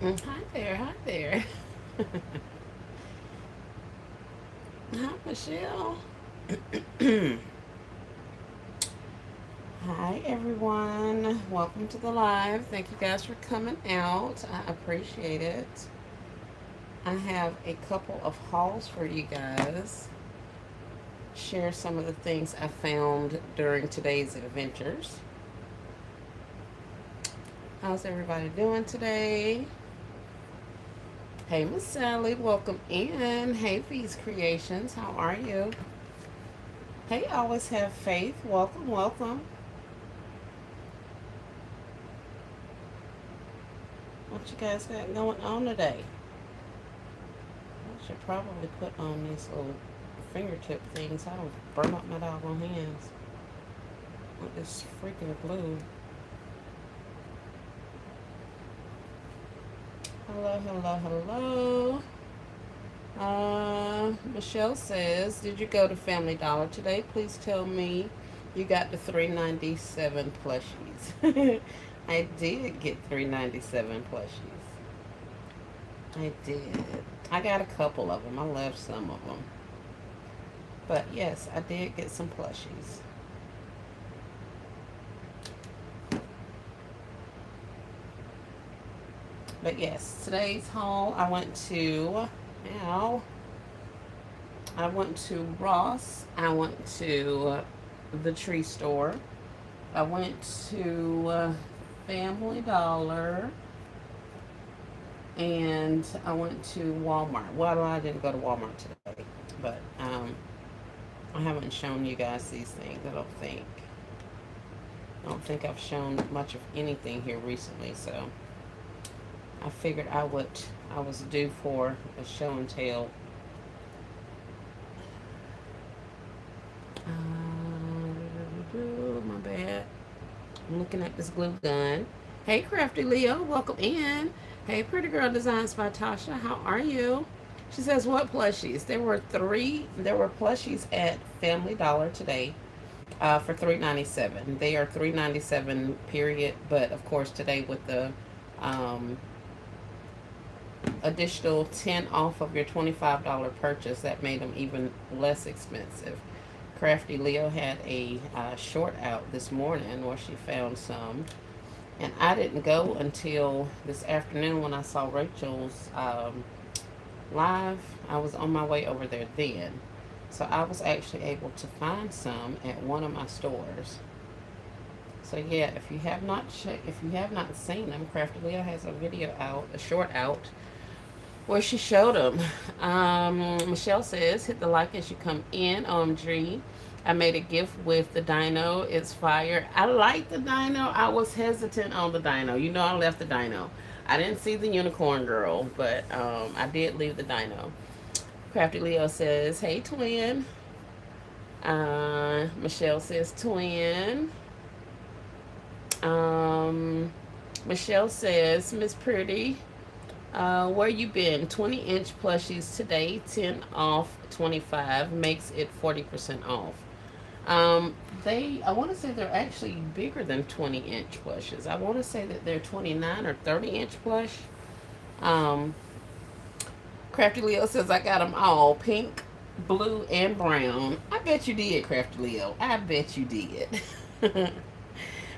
Hi there, hi there. Hi, Michelle. Hi, everyone. Welcome to the live. Thank you guys for coming out. I appreciate it. I have a couple of hauls for you guys. Share some of the things I found during today's adventures. How's everybody doing today? Hey, Miss Sally, welcome in. Hey, Feast Creations, how are you? Hey, always have faith. Welcome, welcome. What you guys got going on today? I should probably put on these little fingertip things. I don't burn up my doggone hands with this freaking glue. Hello, hello, hello. Michelle says, "Did you go to Family Dollar today? Please tell me you got the 397 plushies." I did get 397 plushies. I did. I got a couple of them. I left some of them. But yes, I did get some plushies. But yes, today's haul, ow, I went to Ross. I went to the tree store. I went to Family Dollar. And I went to Walmart. Well, I didn't go to Walmart today, but I haven't shown you guys these things. I don't think I've shown much of anything here recently. So I figured I was due for a show and tell. My bad. I'm looking at this glue gun. Hey, Crafty Leo, welcome in. Hey, Pretty Girl Designs by Tasha, how are you? She says, what plushies? There were plushies at Family Dollar today for $3.97. They are $3.97 period, but of course today with the um, additional 10 off of your $25 purchase, that made them even less expensive. Crafty Leo had a short out this morning where she found some. And I didn't go until this afternoon when I saw Rachel's live. I was on my way over there then. So I was actually able to find some at one of my stores. So yeah, if you have not seen them, Crafty Leo has a video out, a short out, where she showed them. Michelle says, hit the like as you come in. OMG. I made a gift with the dino. It's fire. I like the dino. I was hesitant on the dino. You know, I left the dino. I didn't see the unicorn girl, but I did leave the dino. Crafty Leo says, hey, twin. Michelle says, twin. Um, Michelle says, Miss Pretty, where you been? 20-inch plushies today, 10 off 25 makes it 40% off. I want to say they're actually bigger than 20-inch plushes. I want to say that they're 29 or 30-inch plush. Um, Crafty Leo says I got them all pink, blue, and brown. I bet you did, Crafty Leo. I bet you did.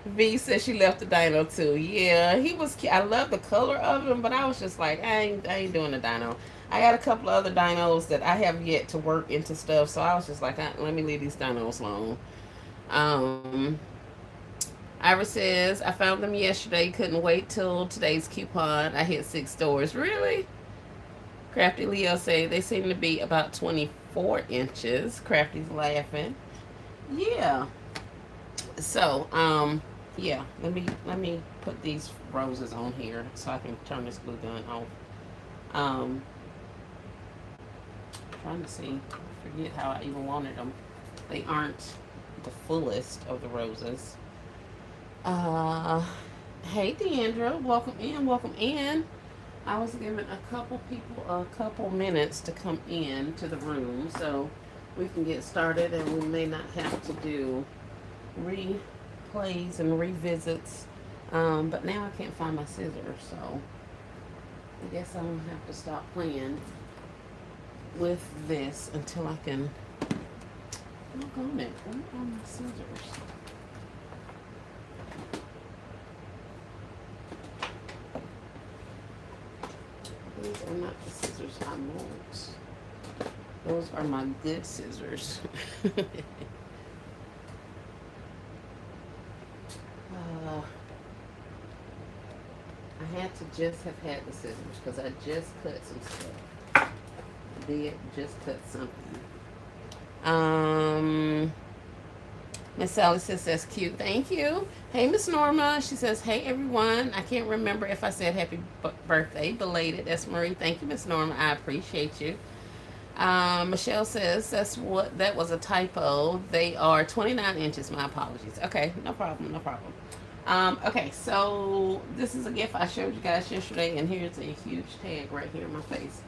V says she left the dino too. Yeah, he was. I love the color of him, but I was just like, I ain't doing the dino. I got a couple of other dinos that I have yet to work into stuff, so I was just like, let me leave these dinos alone. Um, Ira says I found them yesterday. Couldn't wait till today's coupon. I hit 6 stores. Really? Crafty Leo say they seem to be about 24 inches. Crafty's laughing. Yeah. So, yeah, let me put these roses on here so I can turn this glue gun off. Um, trying to see, I forget how I even wanted them. They aren't the fullest of the roses. Uh, hey Deandra, welcome in, welcome in. I was giving a couple people a couple minutes to come in to the room so we can get started and we may not have to do replays and revisits. But now I can't find my scissors, so I guess I'm gonna have to stop playing with this until I can look on it. Where are my scissors? These are not the scissors I want. Those are my good scissors. uh, I had to just have had the scissors because I just cut some stuff. I did just cut something. Um, Miss Sally says that's cute. Thank you. Hey, Miss Norma. She says, hey everyone. I can't remember if I said happy birthday belated. That's Marie. Thank you, Miss Norma. I appreciate you. Michelle says that was a typo. They are 29 inches. My apologies. Okay, no problem, no problem. Okay, so this is a gift I showed you guys yesterday, and here's a huge tag right here in my face.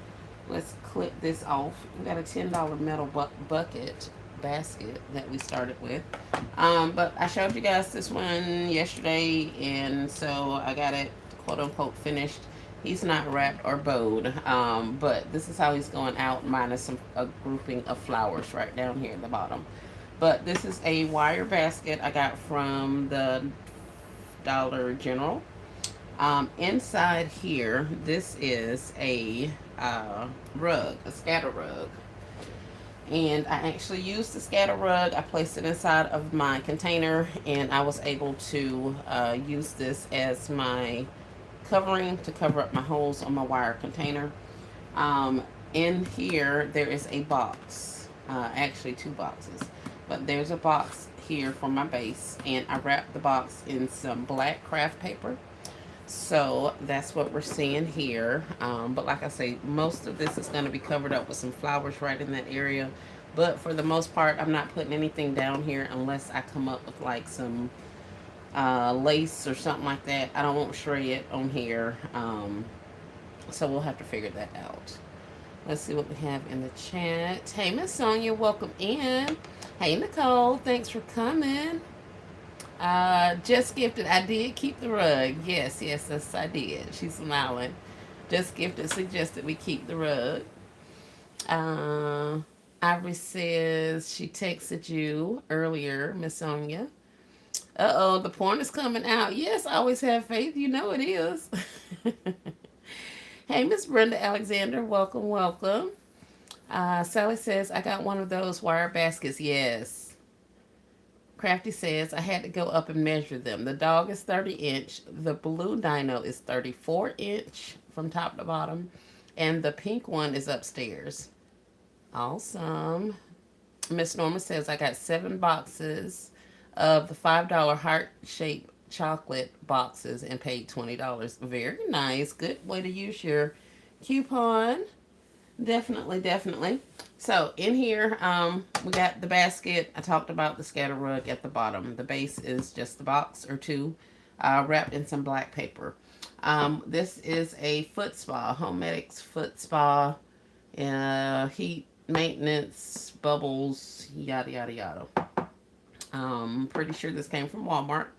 Let's clip this off. We got a $10 metal bucket basket that we started with. But I showed you guys this one yesterday, and so I got it quote unquote finished. He's not wrapped or bowed, but this is how he's going out, minus a grouping of flowers right down here at the bottom. But this is a wire basket I got from the Dollar General. Inside here, this is a rug, a scatter rug. And I actually used the scatter rug. I placed it inside of my container, and I was able to use this as my covering to cover up my holes on my wire container. In here, there is a box, actually two boxes, but there's a box here for my base, and I wrapped the box in some black craft paper. So that's what we're seeing here. But like I say, most of this is going to be covered up with some flowers right in that area. But for the most part, I'm not putting anything down here unless I come up with like some lace or something like that. I don't want shred on here. So we'll have to figure that out. Let's see what we have in the chat. Hey, Miss Sonia, welcome in. Hey, Nicole, thanks for coming. Just gifted. I did keep the rug. Yes, I did. She's smiling. Just gifted suggested we keep the rug. Ivory says she texted you earlier, Miss Sonia. Uh-oh, the porn is coming out. Yes, I always have faith. You know it is. Hey, Miss Brenda Alexander, welcome, welcome. Sally says, I got one of those wire baskets. Yes. Crafty says, I had to go up and measure them. The dog is 30 inch. The blue dino is 34 inch from top to bottom. And the pink one is upstairs. Awesome. Miss Norma says, I got 7 boxes of the $5 heart-shaped chocolate boxes and paid $20. Very nice. Good way to use your coupon. Definitely, definitely. So in here, we got the basket. I talked about the scatter rug at the bottom. The base is just the box or two wrapped in some black paper. This is a foot spa, Homedics foot spa, heat maintenance, bubbles, yada, yada, yada. Pretty sure this came from Walmart.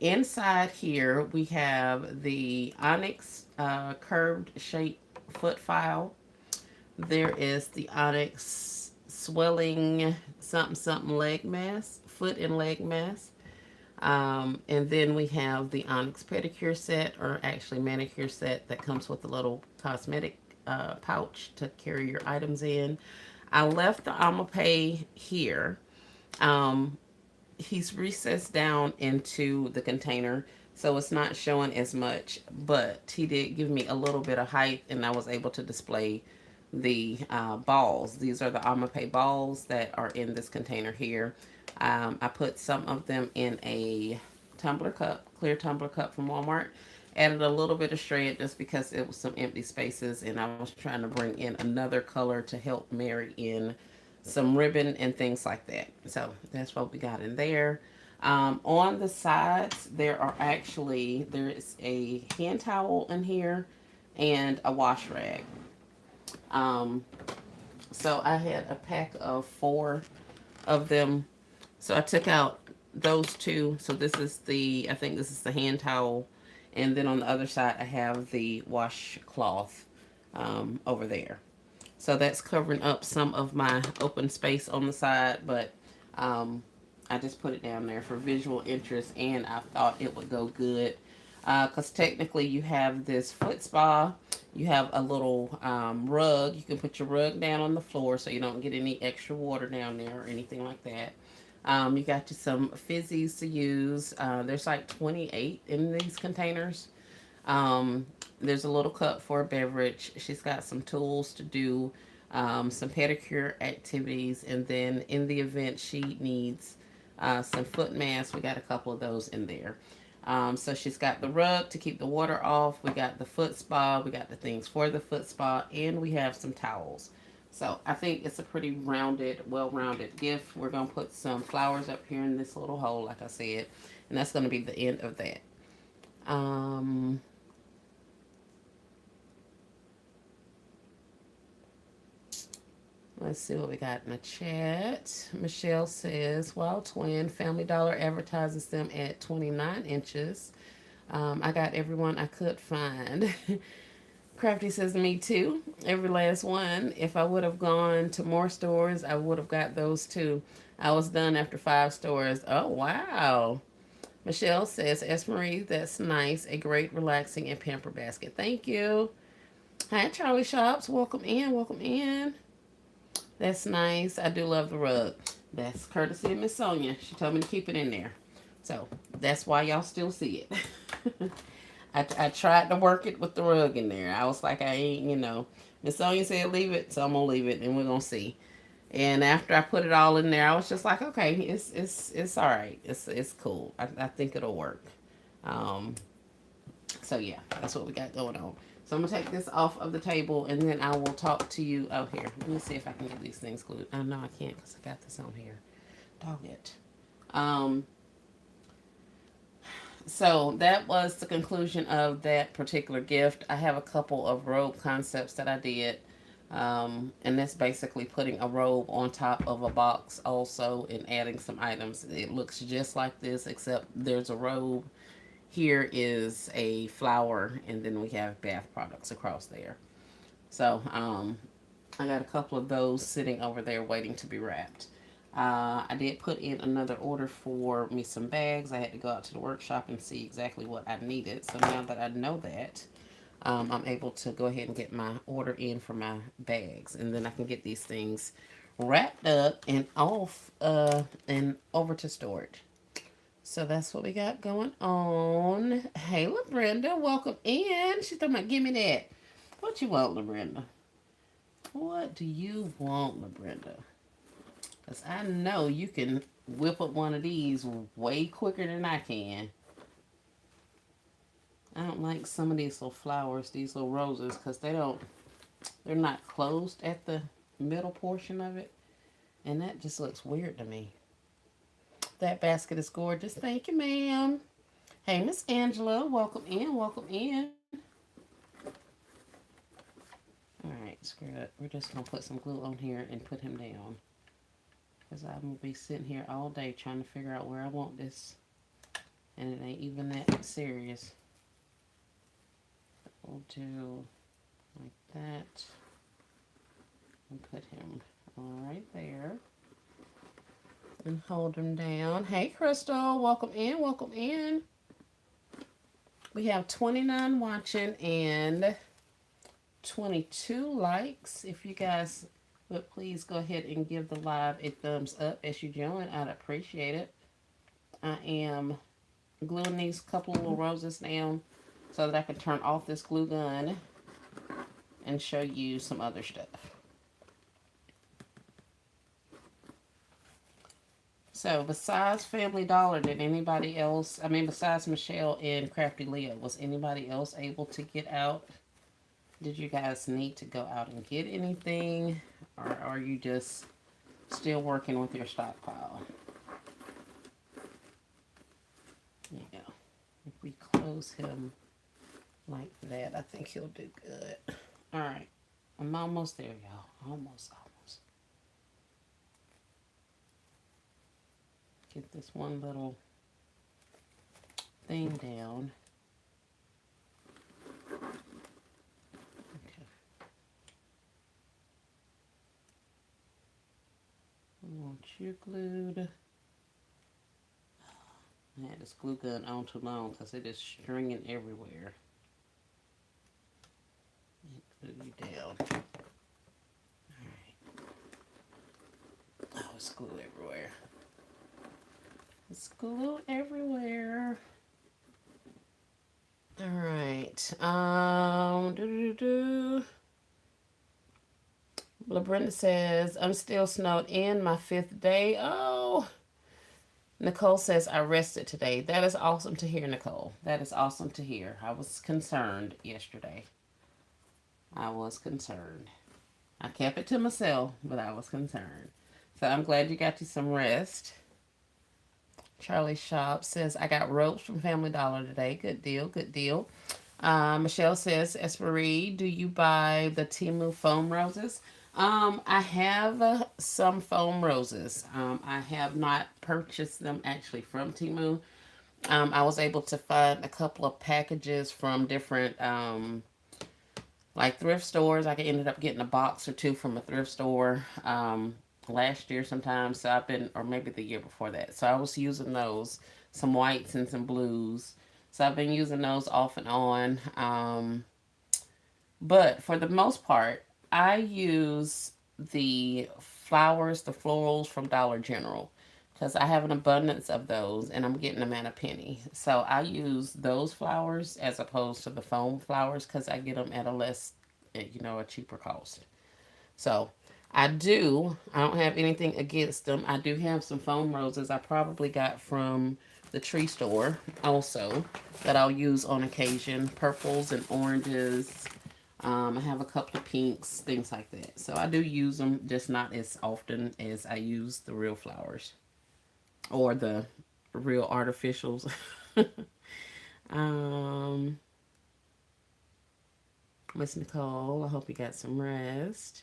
Inside here, we have the Onyx curved shape foot file. There is the Onyx swelling something something leg mask, foot and leg mask. And then we have the Onyx pedicure set, or actually manicure set, that comes with a little cosmetic pouch to carry your items in. I left the Amapay here. He's recessed down into the container, so it's not showing as much, but he did give me a little bit of height, and I was able to display the balls. These are the Amapay balls that are in this container here. I put some of them in a tumbler cup, clear tumbler cup from Walmart. Added a little bit of shred just because it was some empty spaces, and I was trying to bring in another color to help marry in some ribbon and things like that. So that's what we got in there. On the sides, there is a hand towel in here and a wash rag. So I had a pack of 4 of them. So I took out those 2. So this is I think this is the hand towel, And then on the other side, I have the washcloth over there. So that's covering up some of my open space on the side, but um, I just put it down there for visual interest, and I thought it would go good. Because technically, you have this foot spa, you have a little rug. You can put your rug down on the floor so you don't get any extra water down there or anything like that. You got you some fizzies to use. There's like 28 in these containers. Um, there's a little cup for a beverage. She's got some tools to do some pedicure activities. And then in the event she needs some foot masks, we got a couple of those in there. So she's got the rug to keep the water off. We got the foot spa. We got the things for the foot spa. And we have some towels. So I think it's a pretty rounded, well-rounded gift. We're going to put some flowers up here in this little hole, like I said. And that's going to be the end of that. Um, Let's see what we got in the chat. Michelle says, Wild Twin, Family Dollar advertises them at 29 inches. I got everyone I could find. Crafty says, me too. Every last one. If I would have gone to more stores, I would have got those too. I was done after 5 stores. Oh, wow. Michelle says, S. Marie, that's nice. A great, relaxing, and pamper basket. Thank you. Hi, Charlie Shops. Welcome in. Welcome in. That's nice. I do love the rug. That's courtesy of Miss Sonia. She told me to keep it in there. So that's why y'all still see it. I tried to work it with the rug in there. I was like, I ain't, Miss Sonia said leave it, so I'm gonna leave it and we're gonna see. And after I put it all in there, I was just like, okay, it's all right. It's cool. I think it'll work. Um, so yeah, that's what we got going on. So I'm gonna take this off of the table and then I will talk to you. Oh, here. Let me see if I can get these things glued. Oh, no, I can't because I got this on here. Dog it. Um, so that was the conclusion of that particular gift. I have a couple of robe concepts that I did. And that's basically putting a robe on top of a box also and adding some items. It looks just like this, except there's a robe. Here is a flower, and then we have bath products across there. So I got a couple of those sitting over there waiting to be wrapped. I did put in another order for me some bags. I had to go out to the workshop and see exactly what I needed. So now that I know that, I'm able to go ahead and get my order in for my bags. And then I can get these things wrapped up and off and over to storage. So that's what we got going on. Hey, LaBrenda, welcome in. She's talking about, give me that. What you want, LaBrenda? What do you want, LaBrenda? Because I know you can whip up one of these way quicker than I can. I don't like some of these little flowers, these little roses, because they're not closed at the middle portion of it. And that just looks weird to me. That basket is gorgeous. Thank you, ma'am. Hey, Miss Angela, welcome in, welcome in. All right, screw it. We're just going to put some glue on here and put him down. Because I'm going to be sitting here all day trying to figure out where I want this. And it ain't even that serious. We'll do like that. And put him right there. And hold him down. Hey, Crystal, welcome in, welcome in. We have 29 watching and 22 likes. If you guys would please go ahead and give the live a thumbs up as you join, I'd appreciate it. I am gluing these couple of little roses down so that I can turn off this glue gun and show you some other stuff. So besides Family Dollar, did anybody else, besides Michelle and Crafty Leah, was anybody else able to get out? Did you guys need to go out and get anything? Or are you just still working with your stockpile? Yeah. If we close him like that, I think he'll do good. All right. I'm almost there, y'all. Almost. Get this one little thing down. You glued. I had this glue gun on too long because it is stringing everywhere. Glue you down. Alright. Oh, it's glue everywhere. It's glue everywhere. Alright. Brenda says, I'm still snowed in my 5th day. Oh. Nicole says, I rested today. That is awesome to hear, Nicole. That is awesome to hear. I was concerned yesterday. I was concerned. I kept it to myself, but I was concerned. So I'm glad you got you some rest. Charlie Shop says, I got ropes from Family Dollar today. Good deal, good deal. Michelle says, Esprit, do you buy the Timu foam roses? I have some foam roses. I have not purchased them actually from Timu. I was able to find a couple of packages from different like thrift stores. I ended up getting a box or two from a thrift store last year sometime. So I've been, or maybe the year before that. So I was using those, some whites and some blues. So I've been using those off and on. But for the most part, I use the flowers, the florals from Dollar General because I have an abundance of those and I'm getting them at a penny. So I use those flowers as opposed to the foam flowers because I get them at a less, a cheaper cost. So I don't have anything against them. I do have some foam roses I probably got from the tree store also that I'll use on occasion. Purples and oranges. I have a couple of pinks, things like that. So I do use them, just not as often as I use the real flowers or the real artificials. um, Miss Nicole, I hope you got some rest.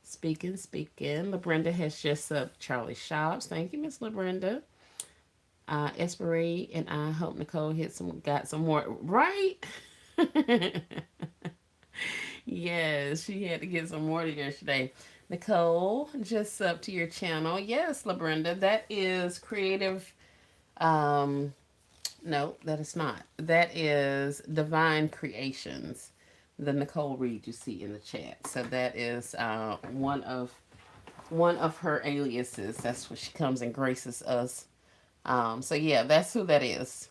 Speaking. LaBrenda has just up Charlie Shops. Thank you, Miss LaBrenda. Esprit and I hope Nicole got some more. Right? Yes, she had to get some more yesterday. Nicole, just up to your channel. Yes, LaBrenda, that is creative. Um, no, that is not. That is Divine Creations. The Nicole Reed you see in the chat. So that is one of her aliases. That's what she comes and graces us. So yeah, that's who that is.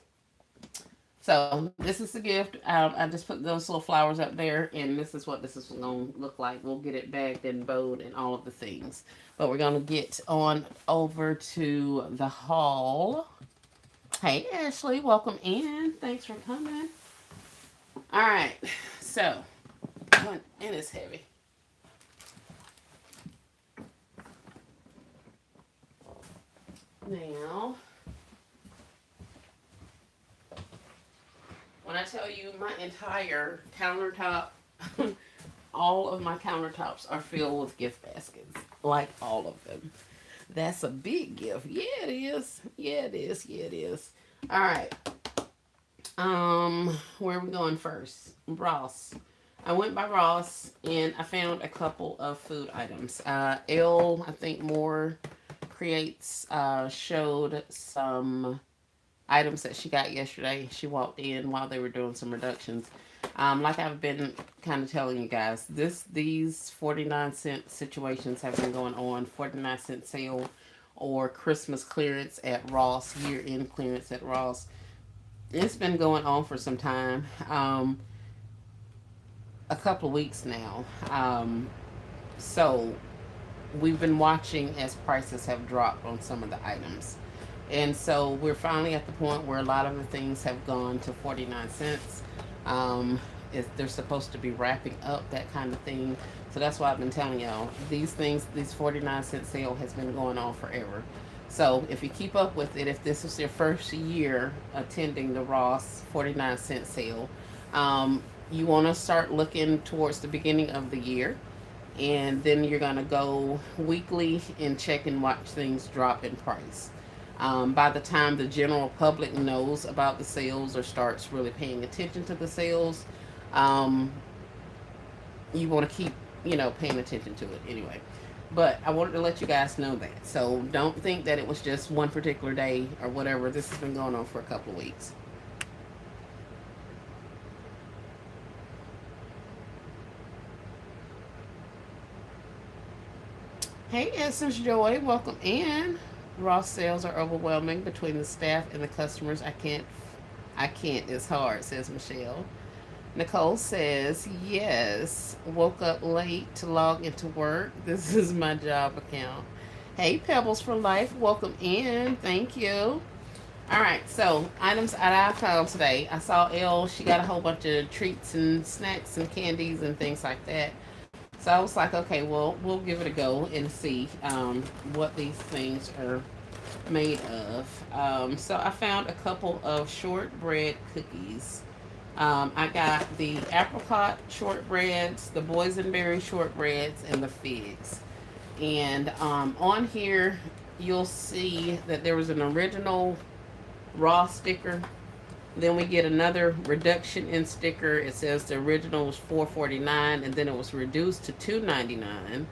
So this is the gift. I just put those little flowers up there, and this is what this is going to look like. We'll get it bagged and bowed and all of the things. But we're going to get on over to the haul. Hey, Ashley, welcome in. Thanks for coming. All right, so, and it's heavy. Now, when I tell you my entire countertop, all of my countertops are filled with gift baskets. Like all of them. That's a big gift. Yeah, it is. Yeah, it is. Yeah, it is. All right. Where are we going first? Ross. I went by Ross and I found a couple of food items. I think more creates showed some items that she got yesterday. She walked in while they were doing some reductions. Like I've been kind of telling you guys, these 49-cent situations have been going on. 49-cent sale or Christmas clearance at Ross, year-end clearance at Ross. It's been going on for some time, a couple of weeks now. So we've been watching as prices have dropped on some of the items. And so we're finally at the point where a lot of the things have gone to 49 cents. They're supposed to be wrapping up that kind of thing. So that's why I've been telling y'all, these things, this 49-cent sale has been going on forever. So if you keep up with it, if this is your first year attending the Ross 49-cent sale, you want to start looking towards the beginning of the year. And then you're going to go weekly and check and watch things drop in price. By the time the general public knows about the sales or starts really paying attention to the sales, you want to keep, paying attention to it anyway. But I wanted to let you guys know that. So don't think that it was just one particular day or whatever. This has been going on for a couple of weeks. Hey, Essence Joy, welcome in. Raw sales are overwhelming between the staff and the customers. I can't. It's hard, says Michelle. Nicole says, yes, woke up late to log into work. This is my job account. Hey, Pebbles for Life, welcome in. Thank you. All right, so items that I found today. I saw Elle, she got a whole bunch of treats and snacks and candies and things like that. So I was like, okay, well, we'll give it a go and see what these things are made of. So I found a couple of shortbread cookies. I got the apricot shortbreads, the boysenberry shortbreads, and the figs. And on here, you'll see that there was an original raw sticker. Then we get another reduction in sticker. It says the original was $4.49, and then it was reduced to $2.99.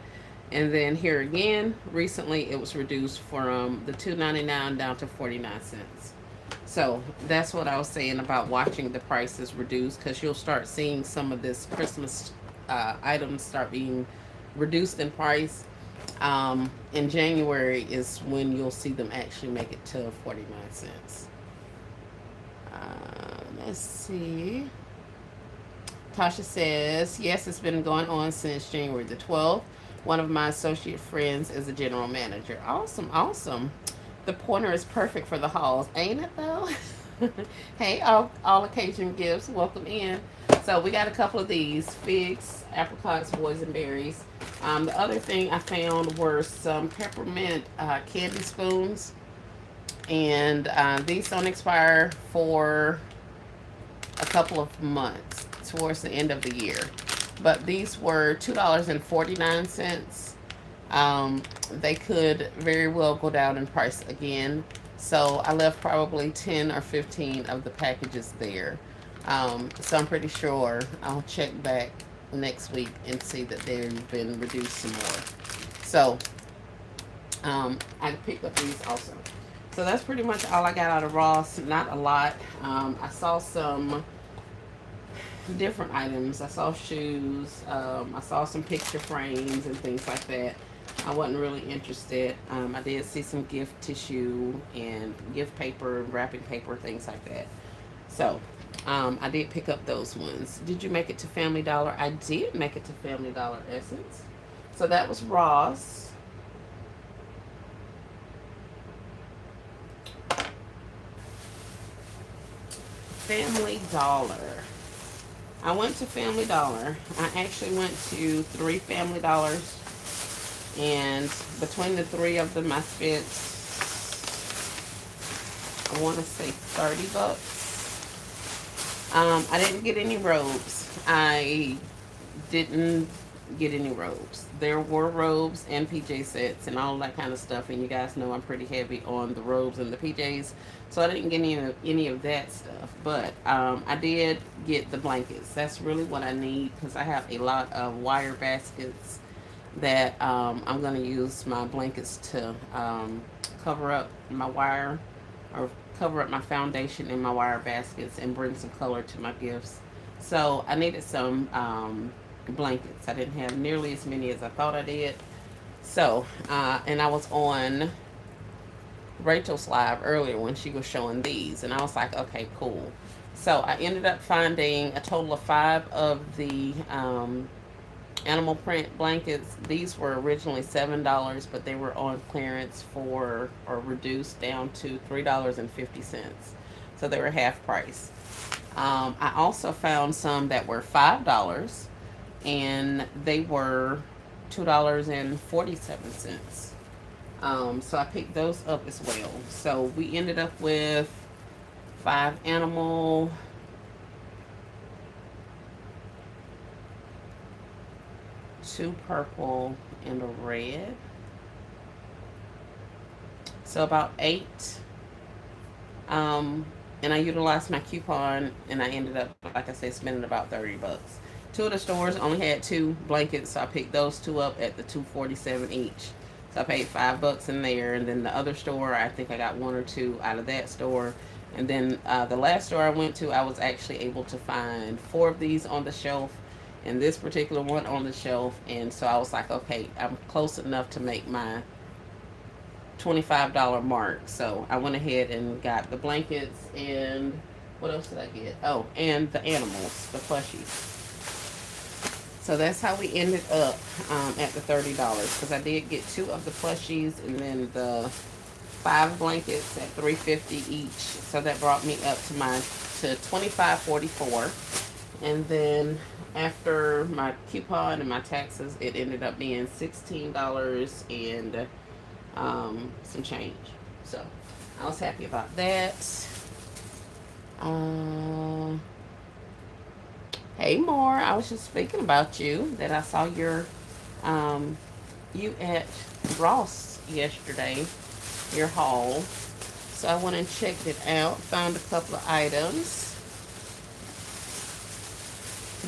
And then here again, recently it was reduced from the $2.99 down to 49¢. So that's what I was saying about watching the prices reduce, because you'll start seeing some of this Christmas items start being reduced in price. In January is when you'll see them actually make it to 49¢. Let's see. Tasha says, yes, it's been going on since January the 12th. One of my associate friends is a general manager. Awesome, awesome. The pointer is perfect for the halls, ain't it though? Hey, all occasion gifts, welcome in. So we got a couple of these figs, apricots, boysenberries. The other thing I found were some peppermint candy spoons, and these don't expire for a couple of months towards the end of the year. But these were $2.49. They could very well go down in price again. So I left probably 10 or 15 of the packages there. So I'm pretty sure I'll check back next week and see that they've been reduced some more. So I picked up these also. So that's pretty much all I got out of Ross. Not a lot. I saw some different items. I saw shoes. I saw some picture frames and things like that. I wasn't really interested. I did see some gift tissue and gift paper, wrapping paper, things like that. So I did pick up those ones. Did you make it to Family Dollar? I did make it to Family Dollar, Essence. So that was Ross. Family Dollar. I went to Family Dollar. I actually went to 3 Family Dollars, and between the 3 of them I spent, I want to say 30 bucks. I didn't get any robes. I didn't get any robes. There were robes and PJ sets and all that kind of stuff, and you guys know I'm pretty heavy on the robes and the PJs, so I didn't get any of that stuff. But I did get the blankets. That's really what I need, because I have a lot of wire baskets that I'm going to use my blankets to cover up my wire, or cover up my foundation in my wire baskets and bring some color to my gifts. So I needed some blankets. I didn't have nearly as many as I thought I did. So, and I was on Rachel's live earlier when she was showing these, and I was like, okay, cool. So I ended up finding a total of 5 of the animal print blankets. These were originally $7, but they were on clearance for, or reduced down to $3.50. So they were half price. I also found some that were $5, and they were $2.47. So I picked those up as well. So we ended up with 5 animal, 2 purple, and a red. So about 8. And I utilized my coupon, and I ended up, like I said, spending about 30 bucks. Two of the stores only had two blankets, so I picked those two up at the 247 each. So I paid $5 in there, and then the other store, I think I got one or two out of that store. And then the last store I went to, I was actually able to find four of these on the shelf, and this particular one on the shelf. And so I was like, okay, I'm close enough to make my $25 mark. So I went ahead and got the blankets and what else did I get? Oh, and the animals, the plushies. So that's how we ended up at the $30 because I did get two of the plushies and then the five blankets at $3.50 each. So that brought me up to $25.44, and then after my coupon and my taxes, it ended up being $16 and some change. So I was happy about that. Uh, hey, More. I was just speaking about you. That I saw you at Ross yesterday. Your haul. So I went and checked it out. Found a couple of items.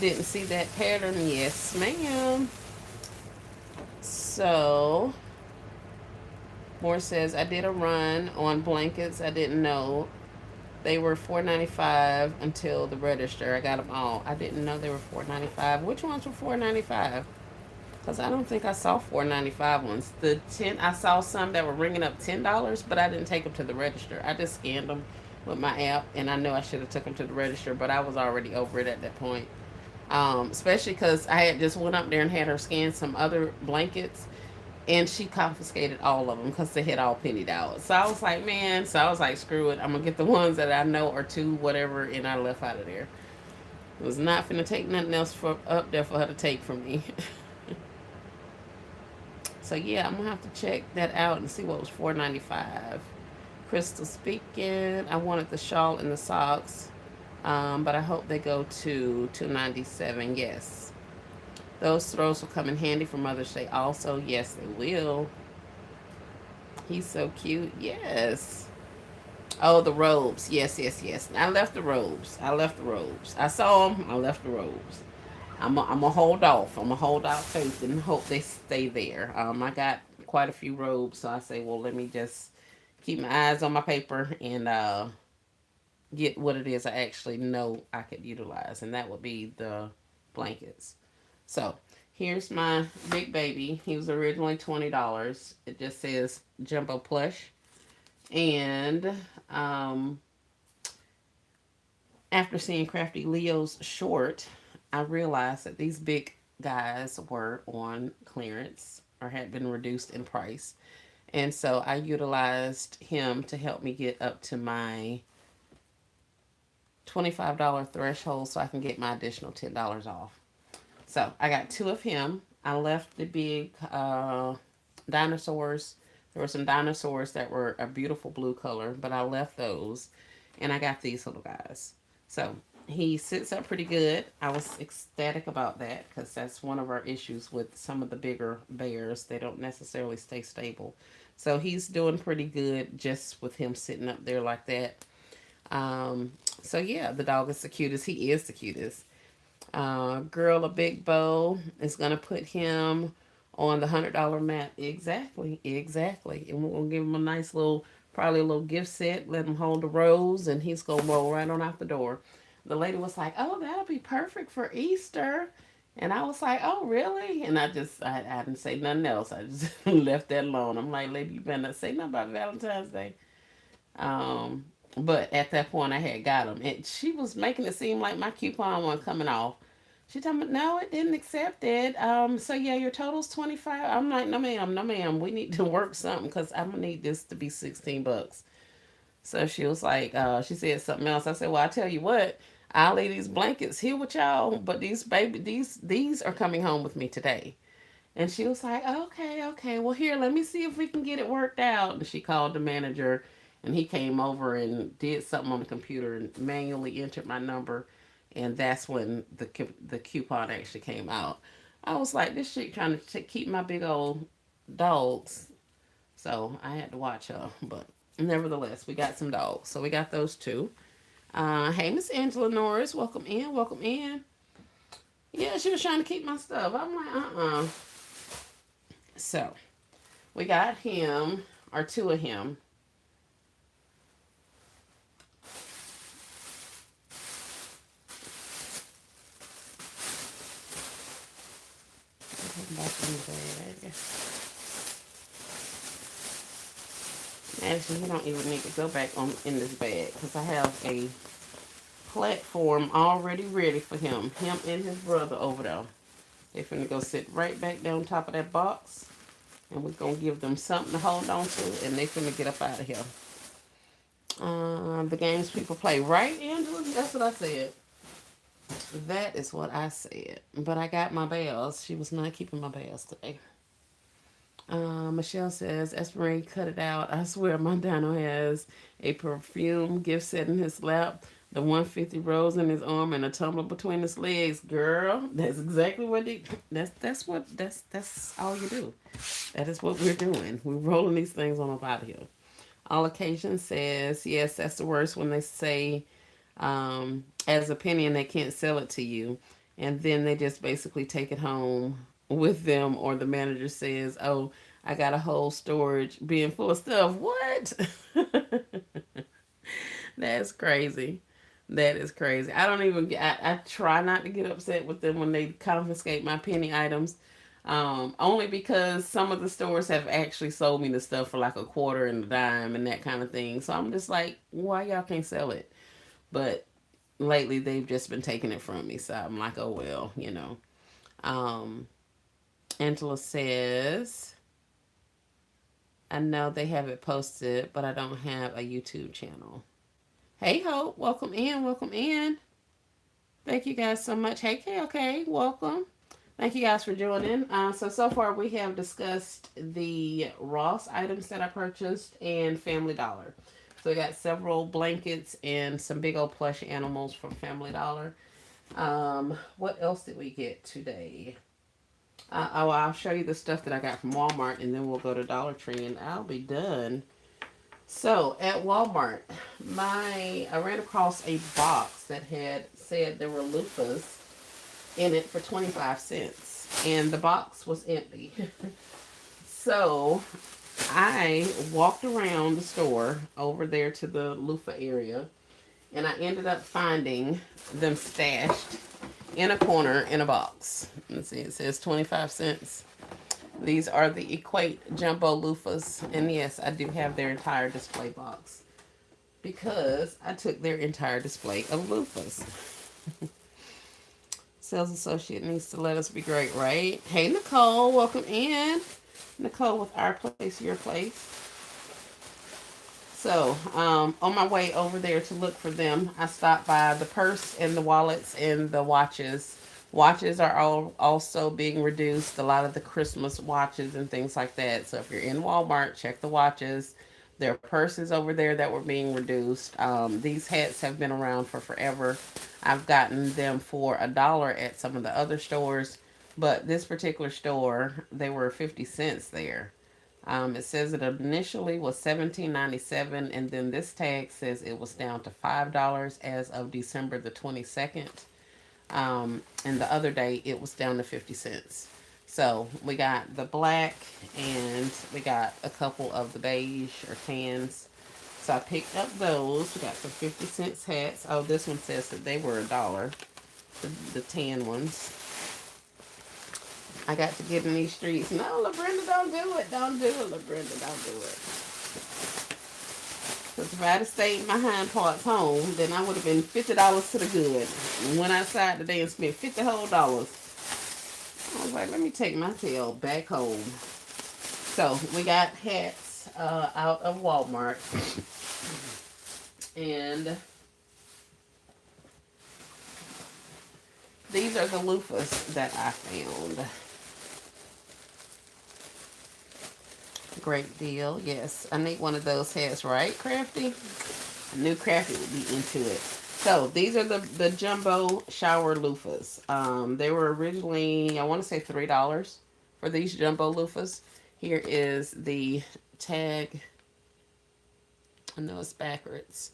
Didn't see that pattern. Yes, ma'am. So More says I did a run on blankets. I didn't know they were $4.95 until the register. I got them all. I didn't know they were $4.95. Which ones were $4.95? Because I don't think I saw $4.95 ones. The 10 I saw some that were ringing up $10, but I didn't take them to the register. I just scanned them with my app, and I know I should have took them to the register, but I was already over it at that point. Especially because I had just went up there and had her scan some other blankets, and she confiscated all of them because they had all pennied out. So I was like, man. So I was like, screw it. I'm gonna get the ones that I know are two whatever, and I left out of there. It was not finna take nothing else for up there for her to take from me. So yeah, I'm gonna have to check that out and see what was $4.95. Crystal speaking, I wanted the shawl and the socks, but I hope they go to $2.97. Yes, those throws will come in handy for Mother's Day. Also, yes, they will. He's so cute. Yes. Oh, the robes. Yes, yes, yes. I left the robes. I left the robes. I saw them. I left the robes. I'm gonna hold off. I'm gonna hold out faith and hope they stay there. I got quite a few robes, so I say, well, let me just keep my eyes on my paper and get what it is I actually know I could utilize, and that would be the blankets. So here's my big baby. He was originally $20. It just says jumbo plush, and um, after seeing Crafty Leo's short, I realized that these big guys were on clearance or had been reduced in price. And so I utilized him to help me get up to my $25 threshold so I can get my additional $10 off. So I got two of him. I left the big dinosaurs. There were some dinosaurs that were a beautiful blue color, but I left those. And I got these little guys. So he sits up pretty good. I was ecstatic about that because that's one of our issues with some of the bigger bears. They don't necessarily stay stable. So he's doing pretty good just with him sitting up there like that. Um, so yeah, the dog is the cutest. He is the cutest. Girl, a big bow is gonna put him on the $100 map. Exactly, exactly. And we're gonna give him a nice little, probably a little gift set. Let him hold the rose, and he's gonna roll right on out the door. The lady was like, "Oh, that'll be perfect for Easter," and I was like, "Oh, really?" And I didn't say nothing else. I just left that alone. I'm like, "Lady, you better not say nothing about Valentine's Day." Um, but at that point, I had got him, and she was making it seem like my coupon wasn't coming off. She told me, no, it didn't accept it. So yeah, your total's 25. I'm like, no ma'am, no ma'am. We need to work something because I'm gonna need this to be $16. So she was like, she said something else. I said, well, I tell you what, I'll leave these blankets here with y'all, but these are coming home with me today. And she was like, okay, okay. Well, here, let me see if we can get it worked out. And she called the manager, and he came over and did something on the computer and manually entered my number. And that's when the coupon actually came out. I was like, this chick trying to keep my big old dogs. So I had to watch her. But nevertheless, we got some dogs. So we got those two. Hey, Miss Angela Norris, welcome in, welcome in. Yeah, she was trying to keep my stuff. I'm like, So we got him, or two of him. Back in the bag. Actually, he don't even need to go back on in this bag because I have a platform already ready for him. Him and his brother over there. They finna go sit right back down top of that box, and we're gonna give them something to hold on to, and they finna get up out of here. The games people play, right, Angela? That's what I said. That is what I said. But I got my bells. She was not keeping my bells today. Michelle says, Esperine, cut it out. I swear my Dino has a perfume gift set in his lap, the 150 rose in his arm, and a tumbler between his legs. Girl, that's exactly what it. That's all you do. That is what we're doing. We're rolling these things on up out of here. All occasion says, yes, that's the worst when they say, as a penny and they can't sell it to you. And then they just basically take it home with them, or the manager says, oh, I got a whole storage being full of stuff. What? That's crazy. That is crazy. I don't even, I try not to get upset with them when they confiscate my penny items. Only because some of the stores have actually sold me the stuff for like a quarter and a dime and that kind of thing. So I'm just like, why y'all can't sell it? But lately they've just been taking it from me. So I'm like, oh well, you know. Um, Angela says, I know they have it posted, but I don't have a YouTube channel. Hey Hope, welcome in, welcome in. Thank you guys so much. Hey KLK, welcome. Thank you guys for joining. So far we have discussed the Ross items that I purchased and Family Dollar. So we got several blankets and some big old plush animals from Family Dollar. What else did we get today? I'll show you the stuff that I got from Walmart, and then we'll go to Dollar Tree, and I'll be done. So at Walmart, I ran across a box that had said there were loofahs in it for 25 cents, and the box was empty. So I walked around the store over there to the loofah area, and I ended up finding them stashed in a corner in a box. Let's see, it says 25 cents. These are the Equate Jumbo Loofahs, and yes, I do have their entire display box because I took their entire display of loofahs. Sales associate needs to let us be great, right? Hey, Nicole, welcome in. Nicole with Our Place, Your Place. So, on my way over there to look for them, I stopped by the purse and the wallets and the watches. Watches are all also being reduced. A lot of the Christmas watches and things like that. So if you're in Walmart, check the watches. There are purses over there that were being reduced. These hats have been around for forever. I've gotten them for $1 at some of the other stores, but this particular store, they were 50 cents there. It says it initially was $17.97, and then this tag says it was down to $5 as of December the 22nd. And the other day it was down to 50 cents. So we got the black and we got a couple of the beige or tans. So I picked up those. We got some 50 cents hats. Oh, this one says that they were $1. The tan ones. I got to get in these streets. No, LaBrenda, don't do it. Don't do it, LaBrenda. Don't do it. Because if I had stayed my hind parts home, then I would have been $50 to the good. And went outside today and spent $50 whole dollars. I was like, let me take my tail back home. So we got hats out of Walmart. And these are the loofahs that I found. Great deal. Yes, I need one of those hats, right, Crafty? I knew Crafty would be into it. So these are the jumbo shower loofahs. They were originally, I want to say $3 for these jumbo loofahs. Here is the tag. I know it's backwards.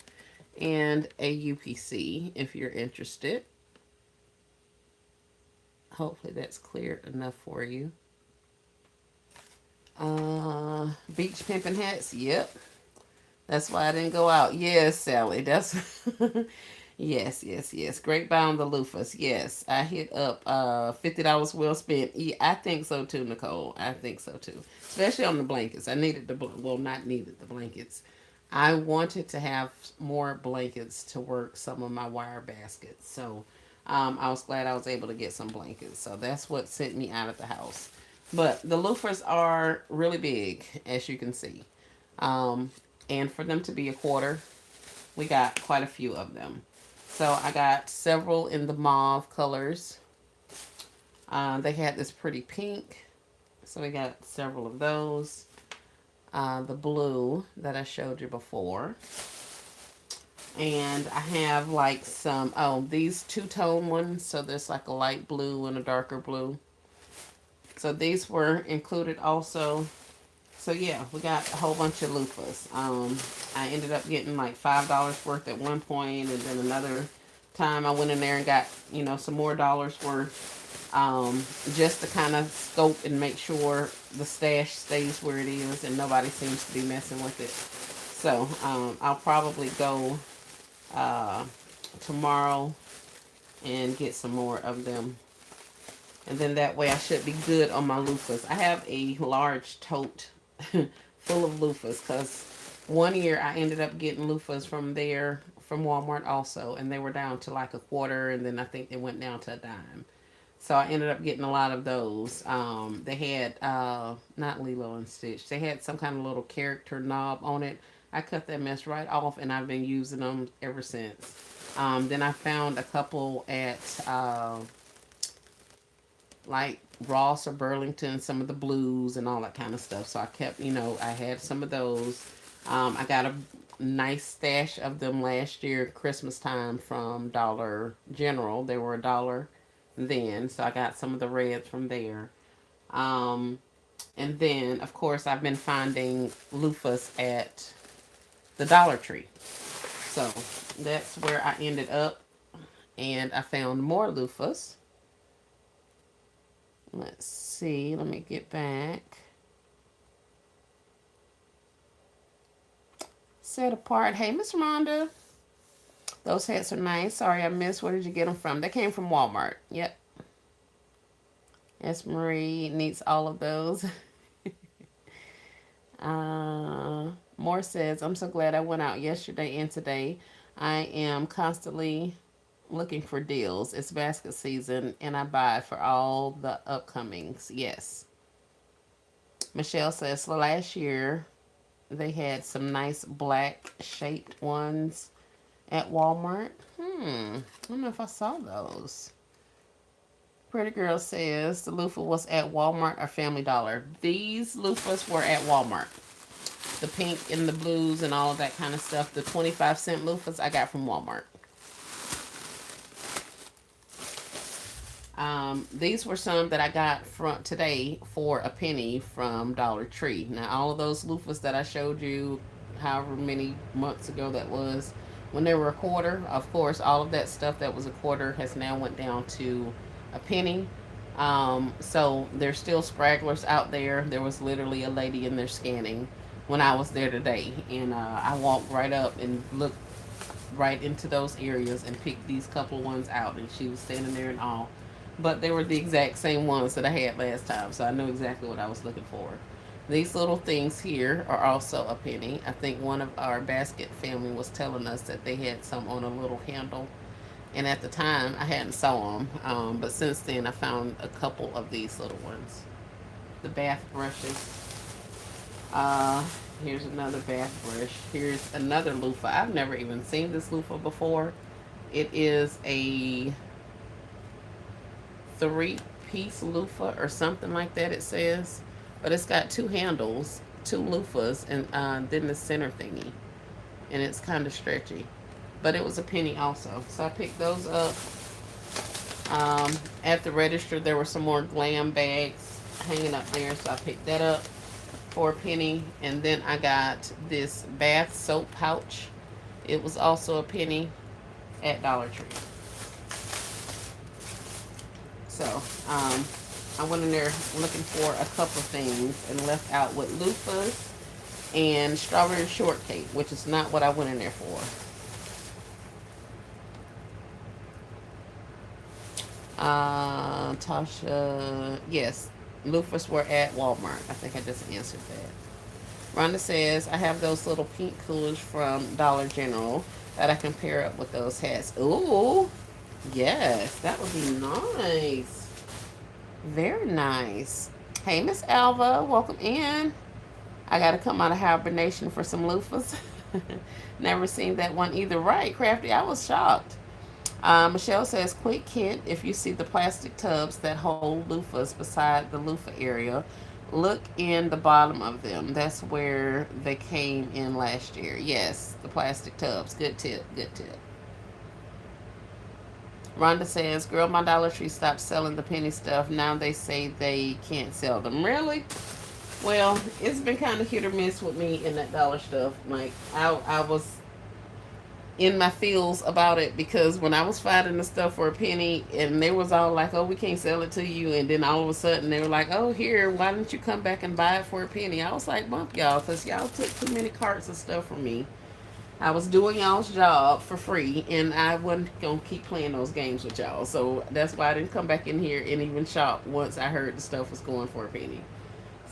And a UPC if you're interested. Hopefully that's clear enough for you. Beach pimping hats. Yep. That's why I didn't go out. Yes, Sally. That's yes, yes, yes. Great buy on the loofahs. Yes. I hit up $50 well spent. Yeah, I think so too, Nicole. I think so too. Especially on the blankets. I needed well, not needed the blankets. I wanted to have more blankets to work some of my wire baskets. So I was glad I was able to get some blankets. So that's what sent me out of the house. But the loafers are really big, as you can see. Um, and for them to be a quarter, we got quite a few of them. So I got several in the mauve colors. They had this pretty pink, so we got several of those. The blue that I showed you before. And I have like some, oh, these two-tone ones. So there's like a light blue and a darker blue. So these were included also. So yeah, we got a whole bunch of loofahs. I ended up getting like $5 worth at one point, and then another time I went in there and got, some more dollars worth. Just to kind of scope and make sure the stash stays where it is and nobody seems to be messing with it. So I'll probably go uh, tomorrow and get some more of them. And then that way I should be good on my loofahs. I have a large tote full of loofahs because one year I ended up getting loofahs from Walmart also, and they were down to like a quarter, and then I think they went down to a dime. So I ended up getting a lot of those. They had not Lilo and Stitch. They had some kind of little character knob on it. I cut that mess right off, and I've been using them ever since. Then I found a couple at like Ross or Burlington, some of the blues and all that kind of stuff. So I kept, I had some of those. I got a nice stash of them last year, Christmas time, from Dollar General. They were $1 then, so I got some of the reds from there. Um, and then, of course, I've been finding loofahs at the Dollar Tree. So that's where I ended up, and I found more loofahs. Let's see. Let me get back. Set apart. Hey, Miss Rhonda. Those hats are nice. Sorry I missed. Where did you get them from? They came from Walmart. Yep. Yes, Marie needs all of those. Moore says, I'm so glad I went out yesterday and today. I am constantly looking for deals. It's basket season and I buy for all the upcomings. Yes. Michelle says, last year they had some nice black shaped ones at Walmart. I don't know if I saw those. Pretty Girl says the loofah was at Walmart or Family Dollar. These loofahs were at Walmart. The pink and the blues and all of that kind of stuff. The 25-cent loofahs I got from Walmart. These were some that I got from today for a penny from Dollar Tree. Now, all of those loofahs that I showed you, however many months ago that was, when they were a quarter, of course, all of that stuff that was a quarter has now went down to a penny. So there's still stragglers out there. There was literally a lady in there scanning when I was there today, and I walked right up and looked right into those areas and picked these couple ones out, and she was standing there and all. But they were the exact same ones that I had last time, so I knew exactly what I was looking for. These little things here are also a penny. I think one of our basket family was telling us that they had some on a little handle, and at the time I hadn't saw them, but since then I found a couple of these little ones. The bath brushes. Uh, Here's another bath brush. Here's another loofah. I've never even seen this loofah before. It is a 3-piece loofah or something like that, it says. But it's got 2 handles, 2 loofahs, and then the center thingy. And it's kind of stretchy. But it was a penny also. So I picked those up. At the register, there were some more glam bags hanging up there. So I picked that up for a penny. And then I got this bath soap pouch. It was also a penny at Dollar Tree. So, I went in there looking for a couple of things and left out with loofahs and strawberry shortcake, which is not what I went in there for. Tasha, yes, loofahs were at Walmart. I think I just answered that. Rhonda says, I have those little pink coolers from Dollar General that I can pair up with those hats. Ooh, yes, that would be nice. Very nice. Hey, Miss Alva, welcome in. I got to come out of hibernation for some loofahs. Never seen that one either. Right, Crafty, I was shocked. Michelle says, quick hint, if you see the plastic tubs that hold loofahs beside the loofah area, look in the bottom of them. That's where they came in last year. Yes, the plastic tubs. Good tip, good tip. Rhonda says, girl, my Dollar Tree stopped selling the penny stuff. Now they say they can't sell them. Really? Well, it's been kind of hit or miss with me in that dollar stuff. Like, I was in my feels about it because when I was finding the stuff for a penny and they was all like, oh, we can't sell it to you, and then all of a sudden they were like, oh, here, why don't you come back and buy it for a penny? I was like, bump y'all, because y'all took too many carts of stuff from me. I was doing y'all's job for free, and I wasn't gonna keep playing those games with y'all. So that's why I didn't come back in here and even shop once I heard the stuff was going for a penny.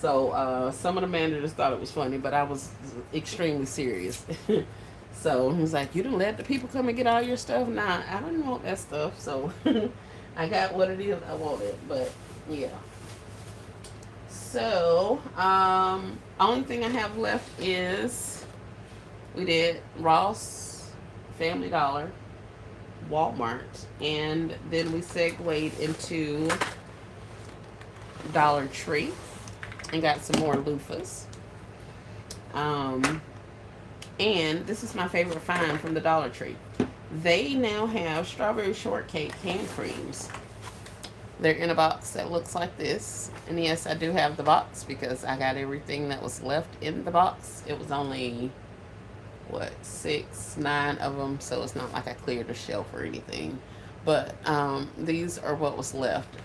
So some of the managers thought it was funny, but I was extremely serious. So he was like, you didn't let the people come and get all your stuff? Nah, I didn't want that stuff. So I got what it is I wanted. But yeah. So only thing I have left is we did Ross, Family Dollar, Walmart, and then we segued into Dollar Tree and got some more loofahs. Um, and this is my favorite find from the Dollar Tree. They now have strawberry shortcake hand creams. They're in a box that looks like this. And yes, I do have the box because I got everything that was left in the box. It was only, what, 6, 9 of them. So it's not like I cleared the shelf or anything. But these are what was left.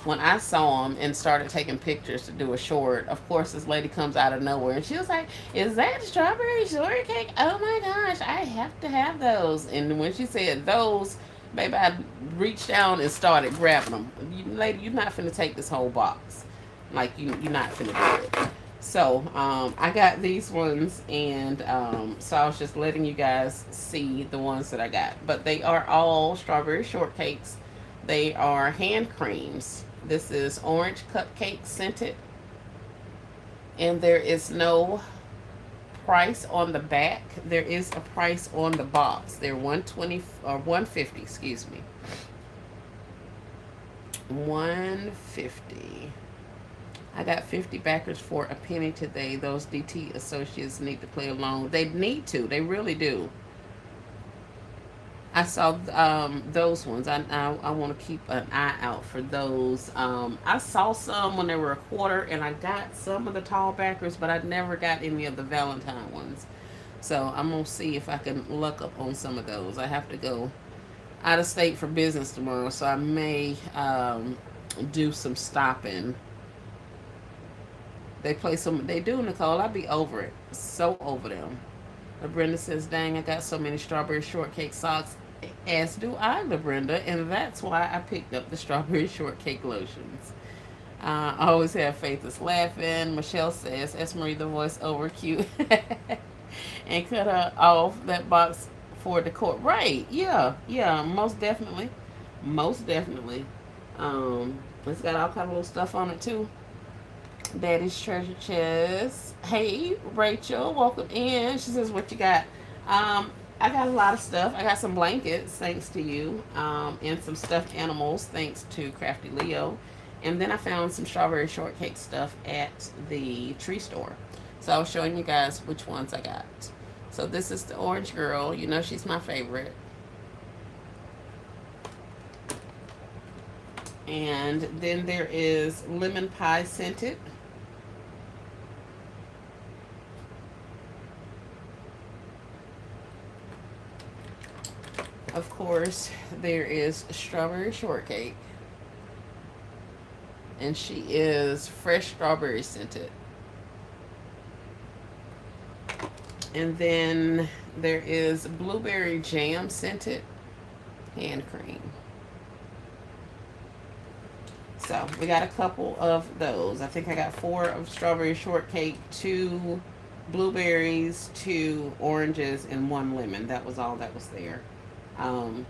When I saw them and started taking pictures to do a short, of course, this lady comes out of nowhere and she was like, is that strawberry shortcake? Oh my gosh, I have to have those. And when she said those, baby, I reached down and started grabbing them. Lady, you're not finna take this whole box. Like, you're not finna do it. So, I got these ones, and so I was just letting you guys see the ones that I got. But they are all strawberry shortcakes. They are hand creams. This is orange cupcake scented. And there is no price on the back. There is a price on the box. They're 120 or 150, excuse me. 150. I got 50 backers for a penny today. Those DT associates need to play along. They need to. They really do. I saw those ones. I want to keep an eye out for those. I saw some when they were a quarter, and I got some of the tall backers, but I never got any of the Valentine ones. So I'm going to see if I can luck up on some of those. I have to go out of state for business tomorrow, so I may do some stopping. They do, Nicole. I'd be over it. So over them. Brenda says, dang, I got so many strawberry shortcake socks. As do I, Brenda, and that's why I picked up the strawberry shortcake lotions. I always have Faith is laughing. Michelle says, Esmarie, the voice over cute. And cut her off that box for the court. Right, yeah, most definitely. Most definitely. It's got all kind of little stuff on it, too. Daddy's treasure chest. Hey, Rachel, welcome in. She says, what you got? I got a lot of stuff. I got some blankets, thanks to you, and some stuffed animals, thanks to Crafty Leo. And then I found some strawberry shortcake stuff at the tree store. So I was showing you guys which ones I got. So this is the orange girl. You know she's my favorite. And then there is lemon pie scented. Of course, there is strawberry shortcake. And she is fresh strawberry scented. And then there is blueberry jam scented hand cream. So we got a couple of those. I think I got 4 of strawberry shortcake, 2 blueberries, 2 oranges, and 1 lemon. That was all that was there. Um,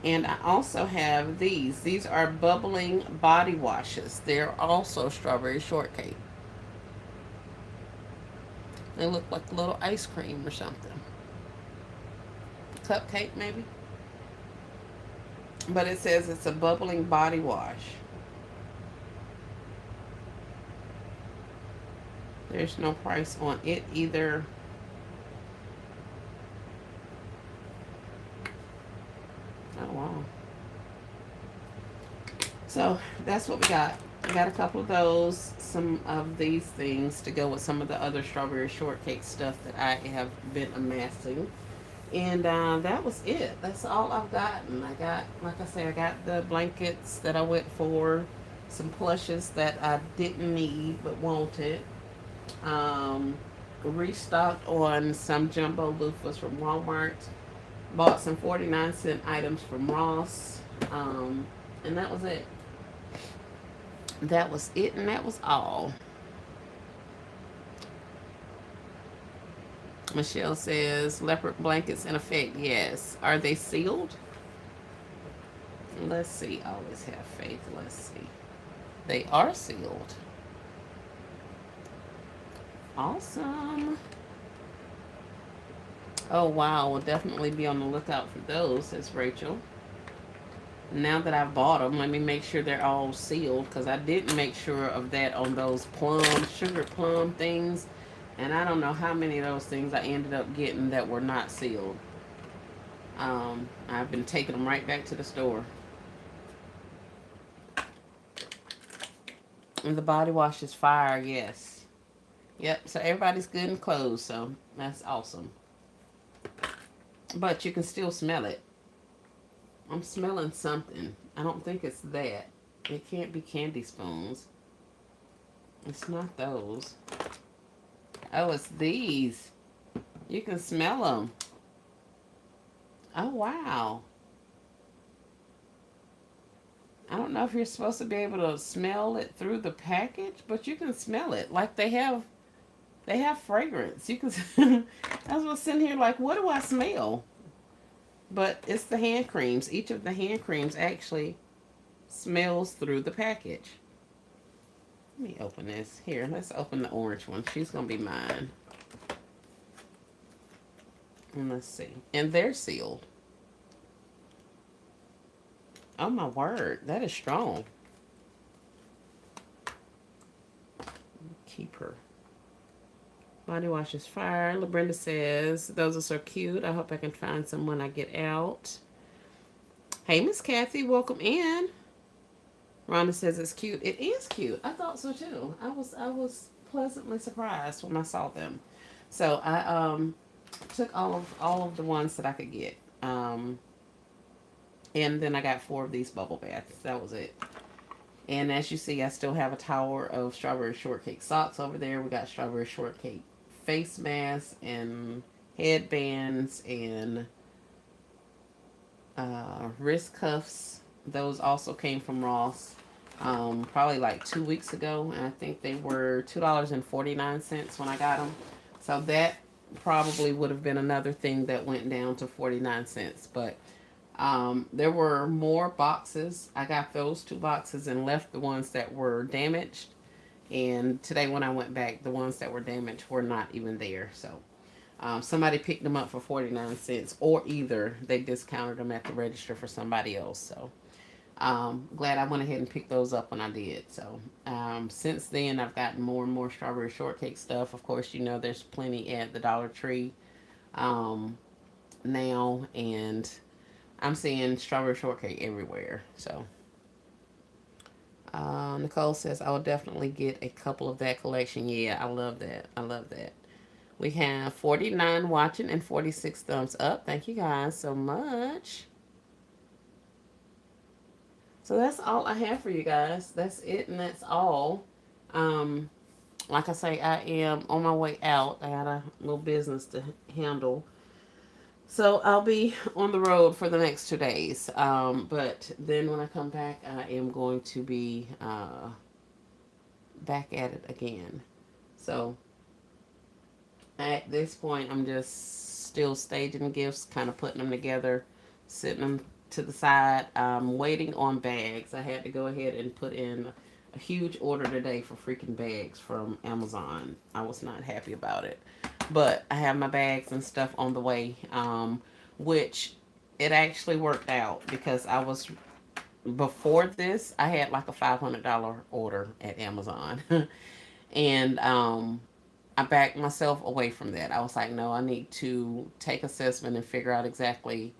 and I also have these. These are bubbling body washes. They're also strawberry shortcake. They look like a little ice cream or something. Cupcake, maybe? But it says it's a bubbling body wash. There's no price on it either. Oh, wow. So that's what we got. I got a couple of those, some of these things to go with some of the other strawberry shortcake stuff that I have been amassing. And that was it. That's all I've gotten. I got, like I say, I got the blankets that I went for, some plushes that I didn't need but wanted. Um, Restocked on some jumbo loofahs from Walmart. Bought some 49-cent items from Ross. And that was it. That was it, and that was all. Michelle says leopard blankets in effect. Yes. Are they sealed? Let's see. Always have faith. Let's see. They are sealed. Awesome. Oh, wow. We'll definitely be on the lookout for those, says Rachel. Now that I've bought them, let me make sure they're all sealed, because I didn't make sure of that on those sugar plum things. And I don't know how many of those things I ended up getting that were not sealed. I've been taking them right back to the store. And the body wash is fire, yes. Yep, so everybody's good and closed, so that's awesome. But you can still smell it. I'm smelling something. I don't think it's that. It can't be candy spoons. It's not those. Oh, it's these. You can smell them. Oh, wow. I don't know if you're supposed to be able to smell it through the package, but you can smell it. Like they have fragrance. You can I was sitting here like, what do I smell? But it's the hand creams. Each of the hand creams actually smells through the package. Let me open this. Here, let's open the orange one. She's going to be mine. And let's see. And they're sealed. Oh, my word. That is strong. Keep her. Body wash is fire. LaBrenda says, those are so cute. I hope I can find some when I get out. Hey, Miss Kathy, welcome in. Rhonda says it's cute. It is cute. I thought so too. I was pleasantly surprised when I saw them. So I took all of the ones that I could get. And then I got 4 of these bubble baths. That was it. And as you see, I still have a tower of strawberry shortcake socks over there. We got strawberry shortcake face masks and headbands and wrist cuffs. Those also came from Ross. Probably like 2 weeks ago, and I think they were $2.49 when I got them. So that probably would have been another thing that went down to 49 cents. But there were more boxes. I got those 2 boxes and left the ones that were damaged. And today when I went back, the ones that were damaged were not even there. So somebody picked them up for 49 cents, or either they discounted them at the register for somebody else. So glad I went ahead and picked those up when I did. So since then, I've gotten more and more strawberry shortcake stuff. Of course, you know there's plenty at the Dollar Tree now, and I'm seeing strawberry shortcake everywhere. So Nicole says I will definitely get a couple of that collection. Yeah, I love that. I love that. We have 49 watching and 46 thumbs up. Thank you guys so much. So that's all I have for you guys. That's it, and that's all. Um, like I say, I am on my way out. I got a little business to handle. So I'll be on the road for the next 2 days. But then when I come back, I am going to be back at it again. So at this point, I'm just still staging gifts, kind of putting them together, setting them to the side. I'm waiting on bags. I had to go ahead and put in a huge order today for freaking bags from Amazon. I was not happy about it. But I have my bags and stuff on the way, which it actually worked out because I was, before this, I had like a $500 order at Amazon. And I backed myself away from that. I was like, no, I need to take assessment and figure out exactly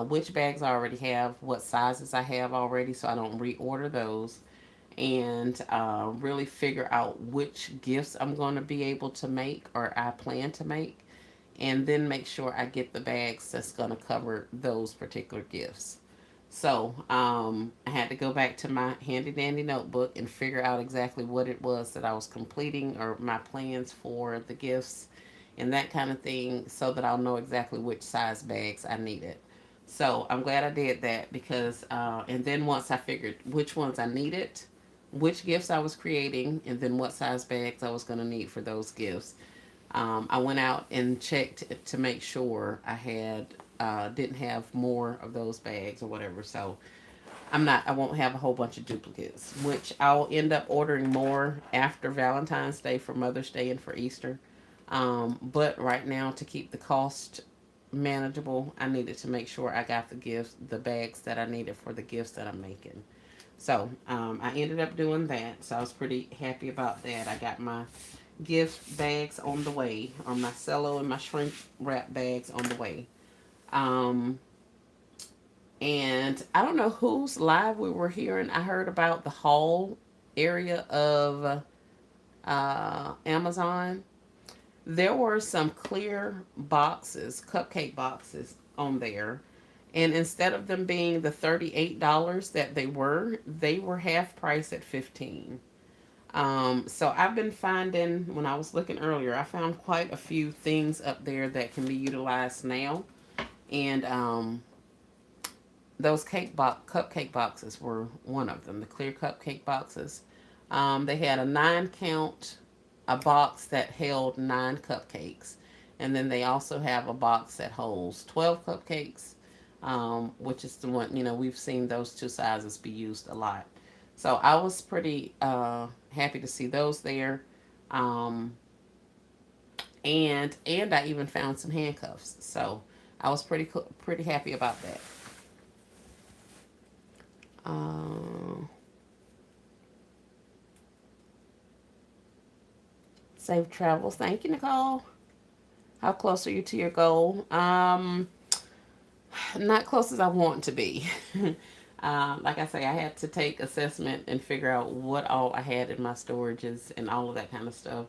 which bags I already have, what sizes I have already, so I don't reorder those, and really figure out which gifts I'm going to be able to make or I plan to make, and then make sure I get the bags that's going to cover those particular gifts. So I had to go back to my handy dandy notebook and figure out exactly what it was that I was completing or my plans for the gifts and that kind of thing so that I'll know exactly which size bags I needed. So I'm glad I did that because, and then once I figured which ones I needed, which gifts I was creating, and then what size bags I was going to need for those gifts, I went out and checked to make sure I had didn't have more of those bags or whatever. So I won't have a whole bunch of duplicates, which I'll end up ordering more after Valentine's Day, for Mother's Day, and for Easter. But right now, to keep the cost manageable, I needed to make sure I got the bags that I needed for the gifts that I'm making. So I ended up doing that. So I was pretty happy about that. I got my gift bags on the way, or my cello and my shrink wrap bags on the way. Um, and I don't know whose live we were hearing. I heard about the haul area of Amazon. There were some clear boxes, cupcake boxes on there. And instead of them being the $38 that they were half price at 15. So I've been finding, when I was looking earlier, I found quite a few things up there that can be utilized now. And those cupcake boxes were one of them, the clear cupcake boxes. They had a 9 count, a box that held 9 cupcakes. And then they also have a box that holds 12 cupcakes, which is the one, we've seen those two sizes be used a lot. So I was pretty happy to see those there. Um, and I even found some handcuffs. So I was pretty happy about that. Um, Safe travels. Thank you, Nicole. How close are you to your goal? Not close as I want to be. Like I say, I had to take assessment and figure out what all I had in my storages and all of that kind of stuff.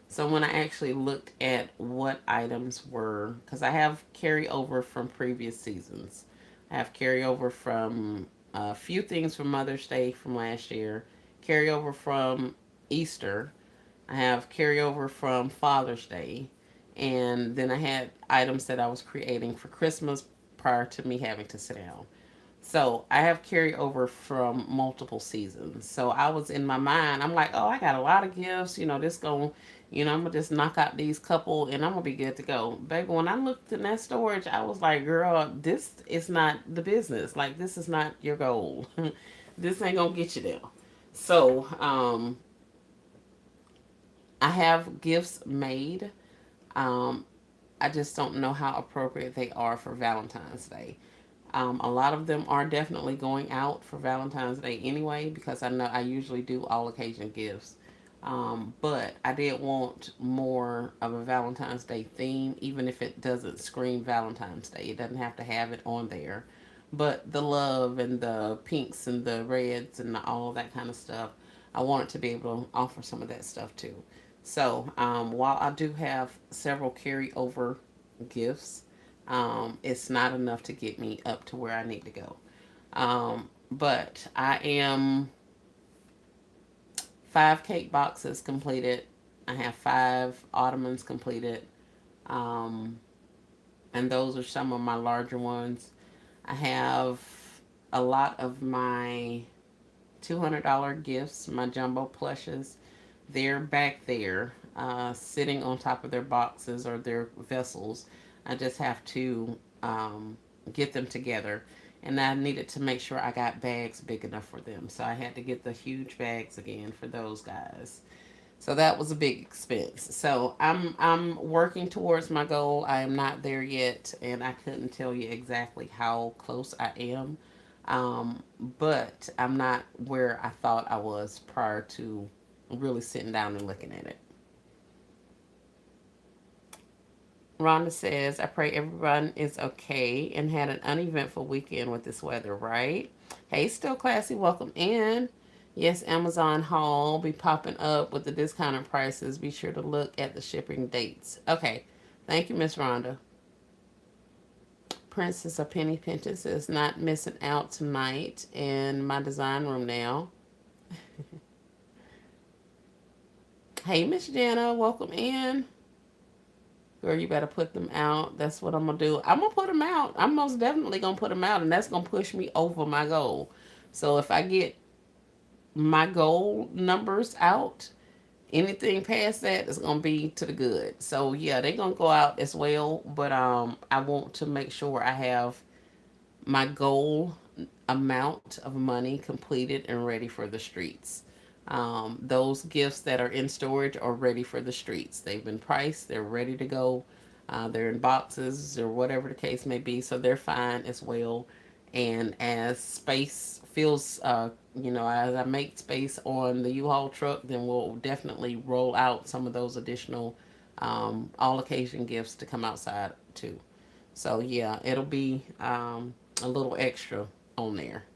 So when I actually looked at what items were, because I have carryover from previous seasons, I have carryover from a few things from Mother's Day from last year, carryover from Easter, I have carryover from Father's Day, and then I had items that I was creating for Christmas prior to me having to sit down. So I have carryover from multiple seasons. So I was in my mind, I'm like, oh, I got a lot of gifts. This going, I'm gonna just knock out these couple and I'm gonna be good to go. Baby, when I looked in that storage, I was like, girl, this is not the business. Like, this is not your goal. This ain't gonna get you there. So I have gifts made. Um, I just don't know how appropriate they are for Valentine's Day. A lot of them are definitely going out for Valentine's Day anyway, because I know I usually do all occasion gifts. But I did want more of a Valentine's Day theme, even if it doesn't scream Valentine's Day. It doesn't have to have it on there. But the love and the pinks and the reds and all that kind of stuff, I wanted to be able to offer some of that stuff too. So while I do have several carryover gifts, it's not enough to get me up to where I need to go. But I am 5 cake boxes completed. I have 5 ottomans completed. Um, and those are some of my larger ones. I have a lot of my $200 gifts, my jumbo plushes. They're back there, sitting on top of their boxes or their vessels. I just have to get them together. And I needed to make sure I got bags big enough for them. So I had to get the huge bags again for those guys. So that was a big expense. So I'm working towards my goal. I am not there yet, and I couldn't tell you exactly how close I am. But I'm not where I thought I was prior to really sitting down and looking at it. Rhonda says, I pray everyone is okay and had an uneventful weekend with this weather, right? Hey, Still Classy, welcome in. Yes, Amazon haul be popping up with the discounted prices. Be sure to look at the shipping dates. Okay. Thank you, Miss Rhonda. Princess of Penny Pinches says, not missing out tonight in my design room now. Hey, Miss Jana, welcome in. Girl, you better put them out. That's what I'm gonna do. I'm gonna put them out. I'm most definitely gonna put them out, and that's gonna push me over my goal. So if I get my goal numbers out, anything past that is gonna be to the good. So yeah, they're gonna go out as well. But I want to make sure I have my goal amount of money completed and ready for the streets. Those gifts that are in storage are ready for the streets. They've been priced, they're ready to go. They're in boxes or whatever the case may be, so they're fine as well. And as space feels, as I make space on the U-Haul truck, then we'll definitely roll out some of those additional all occasion gifts to come outside too. So yeah, it'll be a little extra on there.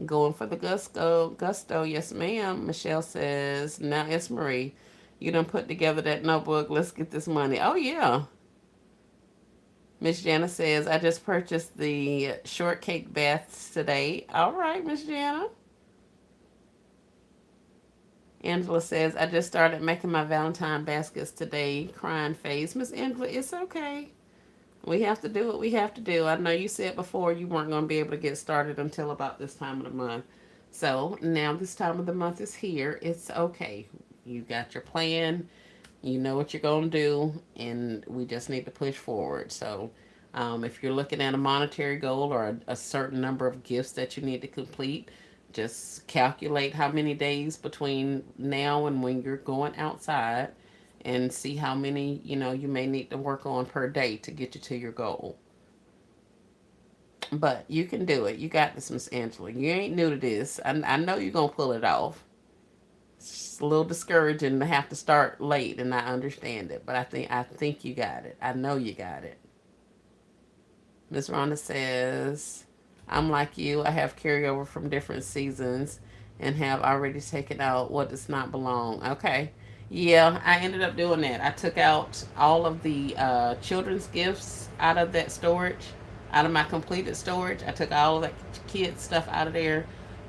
Going for the gusto, yes, ma'am. Michelle says, now it's Marie. You done put together that notebook. Let's get this money. Oh, yeah. Miss Jana says, I just purchased the shortcake baths today. All right, Miss Jana. Angela says, I just started making my Valentine baskets today. Crying face. Miss Angela, it's okay. We have to do what we have to do. I know you said before you weren't going to be able to get started until about this time of the month. So now this time of the month is here. It's okay. You got your plan. You know what you're going to do. And we just need to push forward. So if you're looking at a monetary goal or a certain number of gifts that you need to complete, just calculate how many days between now and when you're going outside and see how many, you may need to work on per day to get you to your goal. But you can do it. You got this, Miss Angela. You ain't new to this. I know you're going to pull it off. It's a little discouraging to have to start late, and I understand it. But I think you got it. I know you got it. Miss Rhonda says, I'm like you. I have carryover from different seasons and have already taken out what does not belong. Okay. Yeah, I ended up doing that. I took out all of the children's gifts out of that storage, out of my completed storage. I took all of that kids stuff out of there.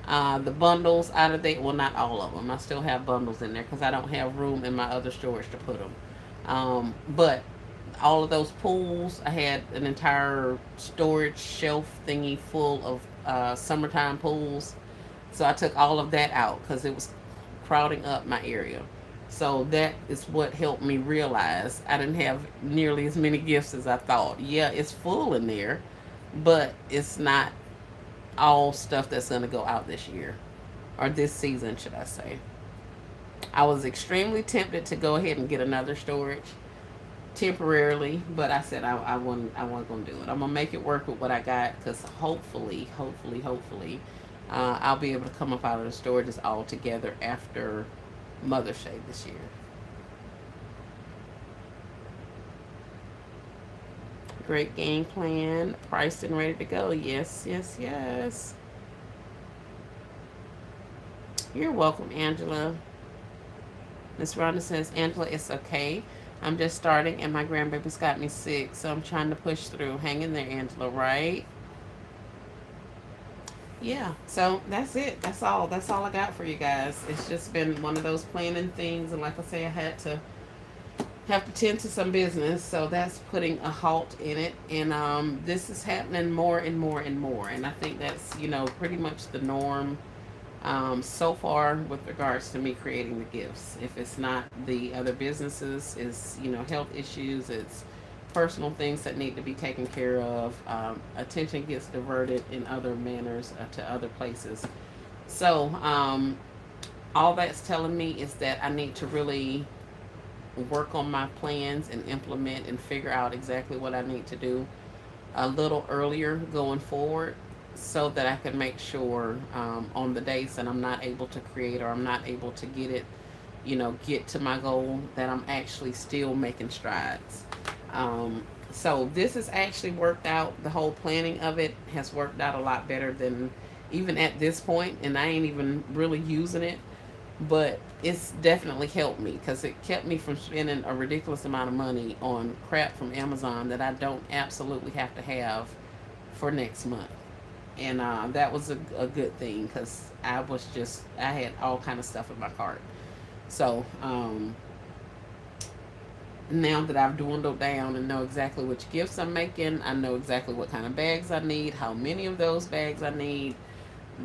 The bundles out of there. Well, not all of them. I still have bundles in there because I don't have room in my other storage to put them. But all of those pools, I had an entire storage shelf thingy full of summertime pools. So I took all of that out because it was crowding up my area. So that is what helped me realize I didn't have nearly as many gifts as I thought. Yeah, it's full in there, but it's not all stuff that's going to go out this year or this season, should I say. I was extremely tempted to go ahead and get another storage temporarily, but I said I wasn't gonna do it. I'm gonna make it work with what I got because hopefully, I'll be able to come up out of the storages all together after Mother's Day this year. Great game plan, priced and ready to go. Yes, yes, yes. You're welcome, Angela. Miss Rhonda says, Angela, it's okay. I'm just starting and my grandbaby's got me sick, so I'm trying to push through. Hang in there, Angela, right? Yeah, so that's it. That's all. That's all I got for you guys. It's just been one of those planning things, and like I say, I had to have to tend to some business, so that's putting a halt in it. And this is happening more and more and more, and I think that's pretty much the norm so far with regards to me creating the gifts. If it's not the other businesses, is health issues, it's personal things that need to be taken care of. Attention gets diverted in other manners to other places. So all that's telling me is that I need to really work on my plans and implement and figure out exactly what I need to do a little earlier going forward, so that I can make sure on the days that I'm not able to create, or I'm not able to get it, get to my goal, that I'm actually still making strides. So this has actually worked out. The whole planning of it has worked out a lot better than even at this point, and I ain't even really using it, but it's definitely helped me because it kept me from spending a ridiculous amount of money on crap from Amazon that I don't absolutely have to have for next month. And that was a good thing because I had all kind of stuff in my cart. So now that I've dwindled down and know exactly which gifts I'm making, I know exactly what kind of bags I need, how many of those bags I need,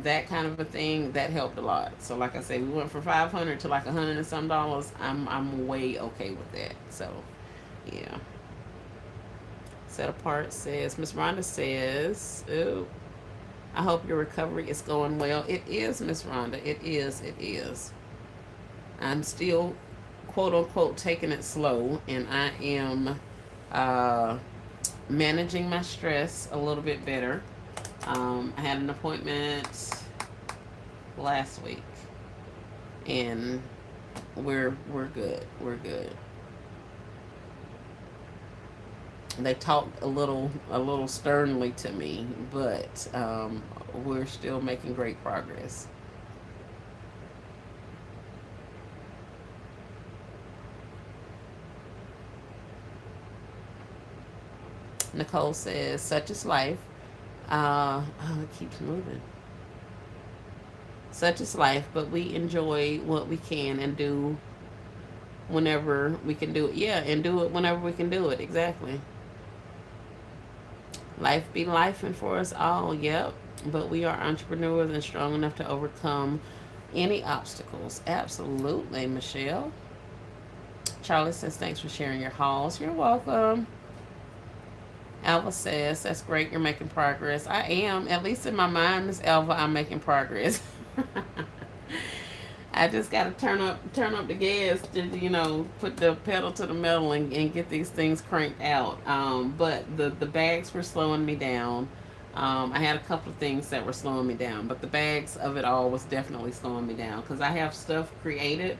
that kind of a thing. That helped a lot. So like I say, we went from 500 to like $100 and some dollars. I'm way okay with that. So yeah. Set apart says, Miss Rhonda says, ooh, I hope your recovery is going well. It is, Miss Rhonda. It is. It is. I'm still, quote unquote, taking it slow, and I am uh, managing my stress a little bit better. I had an appointment last week, and we're good. We're good. They talked a little sternly to me, but we're still making great progress. Nicole says, such is life. Oh, it keeps moving. Such is life, but we enjoy what we can and do whenever we can do it. Yeah, and do it whenever we can do it. Exactly. Life be life and for us all. Yep. But we are entrepreneurs and strong enough to overcome any obstacles. Absolutely, Michelle. Charlie says, thanks for sharing your hauls. You're welcome. Alva says, that's great. You're making progress. I am. At least in my mind, Miss Alva, I'm making progress. I just got to turn up the gas to put the pedal to the metal and get these things cranked out. But the bags were slowing me down. I had a couple of things that were slowing me down, but the bags of it all was definitely slowing me down because I have stuff created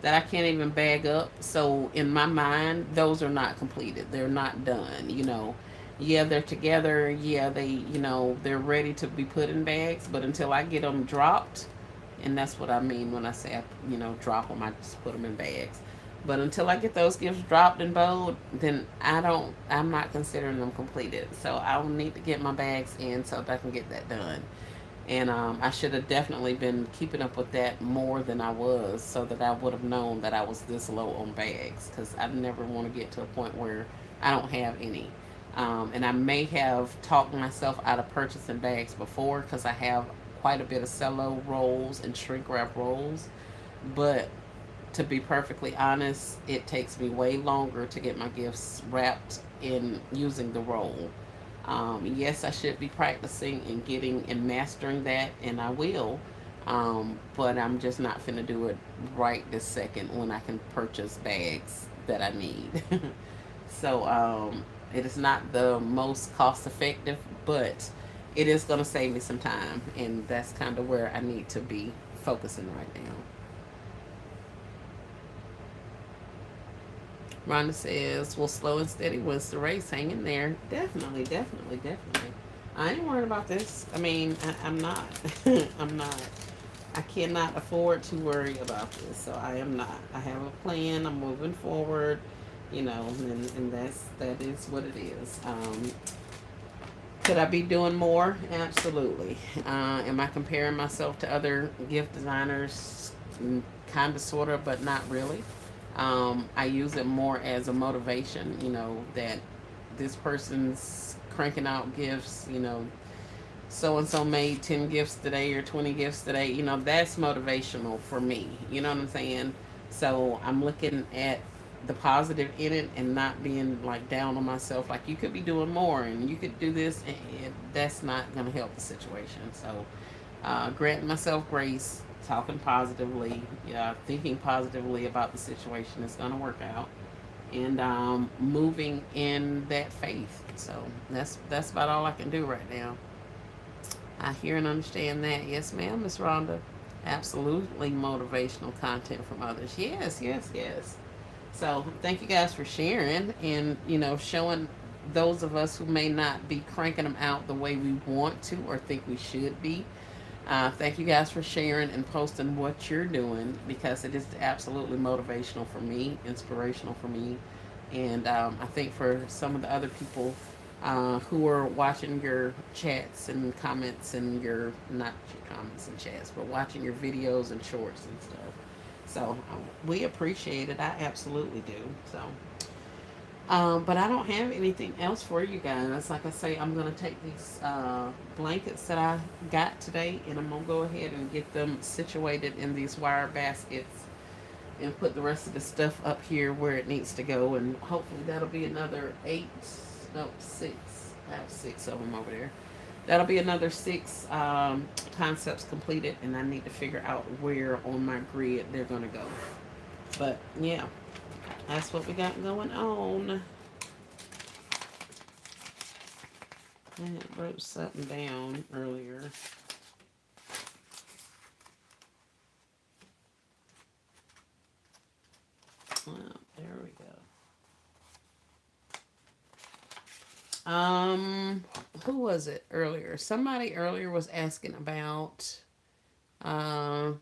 that I can't even bag up. So in my mind, those are not completed. They're not done. Yeah, they're together. Yeah, they're ready to be put in bags. But until I get them dropped, and that's what I mean when I say drop them. I just put them in bags. But until I get those gifts dropped and bowed, then I'm not considering them completed. So I will need to get my bags in so that I can get that done. And I should have definitely been keeping up with that more than I was, so that I would have known that I was this low on bags. Because I never want to get to a point where I don't have any. And I may have talked myself out of purchasing bags before because I have quite a bit of cello rolls and shrink wrap rolls. But to be perfectly honest, it takes me way longer to get my gifts wrapped in using the roll. Yes, I should be practicing and getting and mastering that, and I will. But I'm just not finna do it right this second when I can purchase bags that I need. So it is not the most cost effective, but it is going to save me some time, and that's kind of where I need to be focusing right now. Rhonda says, well, slow and steady wins the race. Hang in there. Definitely, definitely, definitely. I ain't worried about this. I mean, I'm not. I'm not. I cannot afford to worry about this, so I am not. I have a plan. I'm moving forward. and that is what it is. Could I be doing more? Absolutely. Am I comparing myself to other gift designers? Kind of, sort of, but not really. I use it more as a motivation, that this person's cranking out gifts, so and so made 10 gifts today or 20 gifts today. That's motivational for me. You know what I'm saying? So I'm looking at the positive in it and not being like down on myself, like you could be doing more and you could do this, and that's not going to help the situation. So granting myself grace, talking positively, yeah, thinking positively about the situation is going to work out, and moving in that faith. So that's about all I can do right now. I hear and understand that. Yes, ma'am, Miss Rhonda. Absolutely motivational content from others. Yes, yes, yes. So thank you guys for sharing and, showing those of us who may not be cranking them out the way we want to or think we should be. Thank you guys for sharing and posting what you're doing, because it is absolutely motivational for me, inspirational for me, and I think for some of the other people who are watching your chats and comments and your, not your comments and chats, but watching your videos and shorts and stuff. So we appreciate it. I absolutely do. So but I don't have anything else for you guys. Like I say, I'm going to take these blankets that I got today, and I'm going to go ahead and get them situated in these wire baskets and put the rest of the stuff up here where it needs to go. And hopefully that'll be another eight, no, six. I have six of them over there. That'll be another six concepts completed, and I need to figure out where on my grid they're going to go. But yeah, that's what we got going on. I wrote something down earlier. Well, there we go. Who was it earlier? Somebody earlier was asking about. Uh,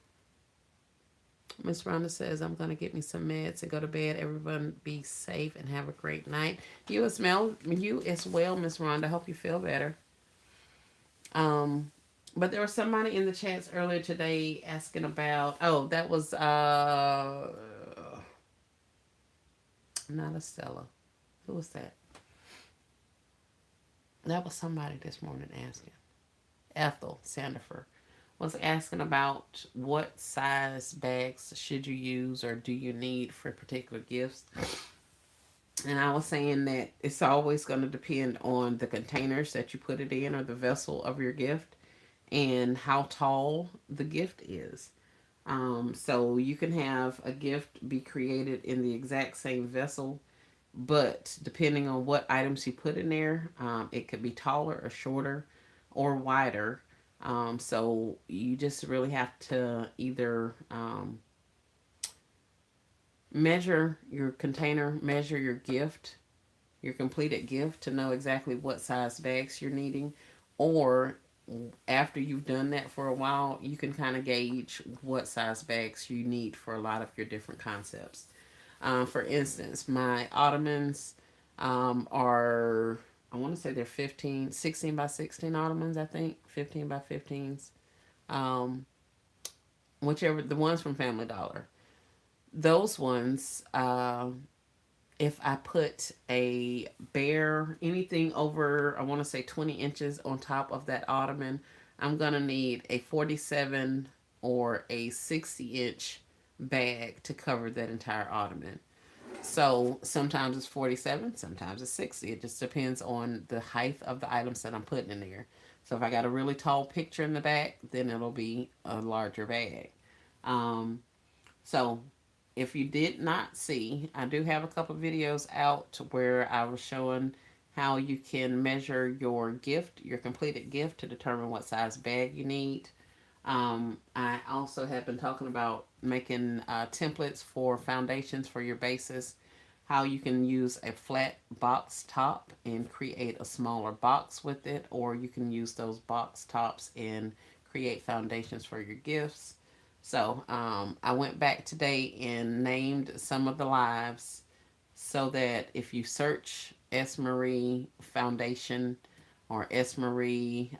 Miss Rhonda says, "I'm gonna get me some meds and go to bed. Everyone be safe and have a great night. You as well, Miss Rhonda. Hope you feel better." Um, but there was somebody in the chats earlier today asking about. Oh, that was not Estella. Who was that? That was somebody this morning asking. Ethel Sandifer was asking about what size bags should you use or do you need for particular gifts. And I was saying that it's always going to depend on the containers that you put it in or the vessel of your gift and how tall the gift is. So you can have a gift be created in the exact same vessel, but depending on what items you put in there, it could be taller or shorter or wider. So you just really have to either measure your container, measure your gift, your completed gift, to know exactly what size bags you're needing, or after you've done that for a while, you can kind of gauge what size bags you need for a lot of your different concepts. For instance, my ottomans are, I want to say they're 16 by 16 ottomans, I think, 15 by 15s. Um, Whichever, the ones from Family Dollar. Those ones, if I put a bare, anything over, I want to say 20 inches on top of that ottoman, I'm going to need a 47 or a 60-inch bag to cover that entire ottoman. So sometimes it's 47, sometimes it's 60. It just depends on the height of the items that I'm putting in there. So if I got a really tall picture in the back, then it'll be a larger bag. Um, so if you did not see, I do have a couple videos out where I was showing how you can measure your gift, your completed gift, to determine what size bag you need. I also have been talking about making templates for foundations for your bases, how you can use a flat box top and create a smaller box with it, or you can use those box tops and create foundations for your gifts. So I went back today and named some of the lives, so that if you search S. Marie Foundation or S. Marie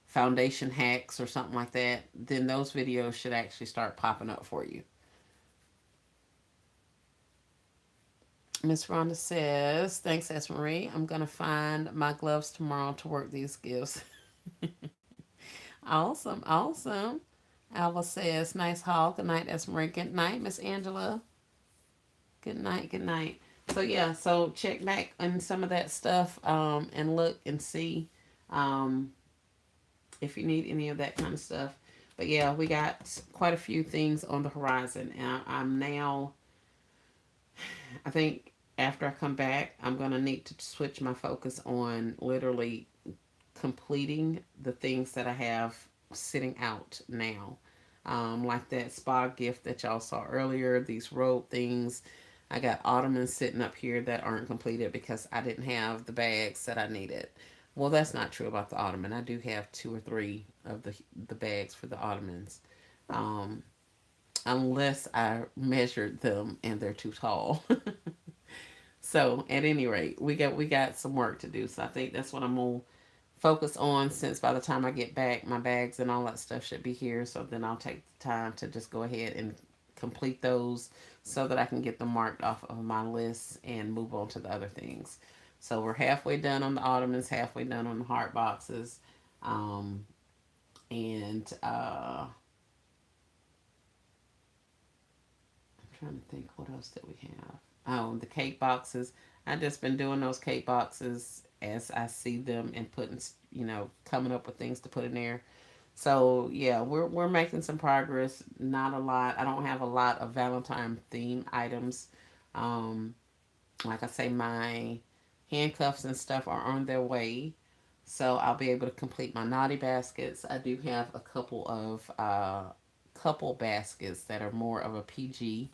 Foundation Hacks or something like that, then those videos should actually start popping up for you. Miss Rhonda says, thanks, S. Marie. I'm going to find my gloves tomorrow to work these gifts. Awesome, awesome. Alva says, nice haul. Good night, S. Marie. Good night, Miss Angela. Good night, good night. So, yeah, so check back on some of that stuff and look and see um, if you need any of that kind of stuff. But, yeah, we got quite a few things on the horizon. And I'm now, I think after I come back, I'm going to need to switch my focus on literally completing the things that I have sitting out now. Like that spa gift that y'all saw earlier, these robe things. I got ottomans sitting up here that aren't completed because I didn't have the bags that I needed. Well, that's not true about the ottoman. I do have two or three of the bags for the ottomans, um, unless I measured them and they're too tall. So at any rate, we got some work to do. So I think that's what I'm gonna focus on, since by the time I get back, my bags and all that stuff should be here. So then I'll take the time to just go ahead and complete those so that I can get them marked off of my list and move on to the other things. So we're halfway done on the ottomans, halfway done on the heart boxes. Um, and I'm trying to think, what else did we have? Oh, the cake boxes. I've just been doing those cake boxes as I see them and putting, coming up with things to put in there. So yeah, we're making some progress. Not a lot. I don't have a lot of Valentine theme items. Um, like I say, my handcuffs and stuff are on their way, so I'll be able to complete my naughty baskets. I do have a couple of couple baskets that are more of a PG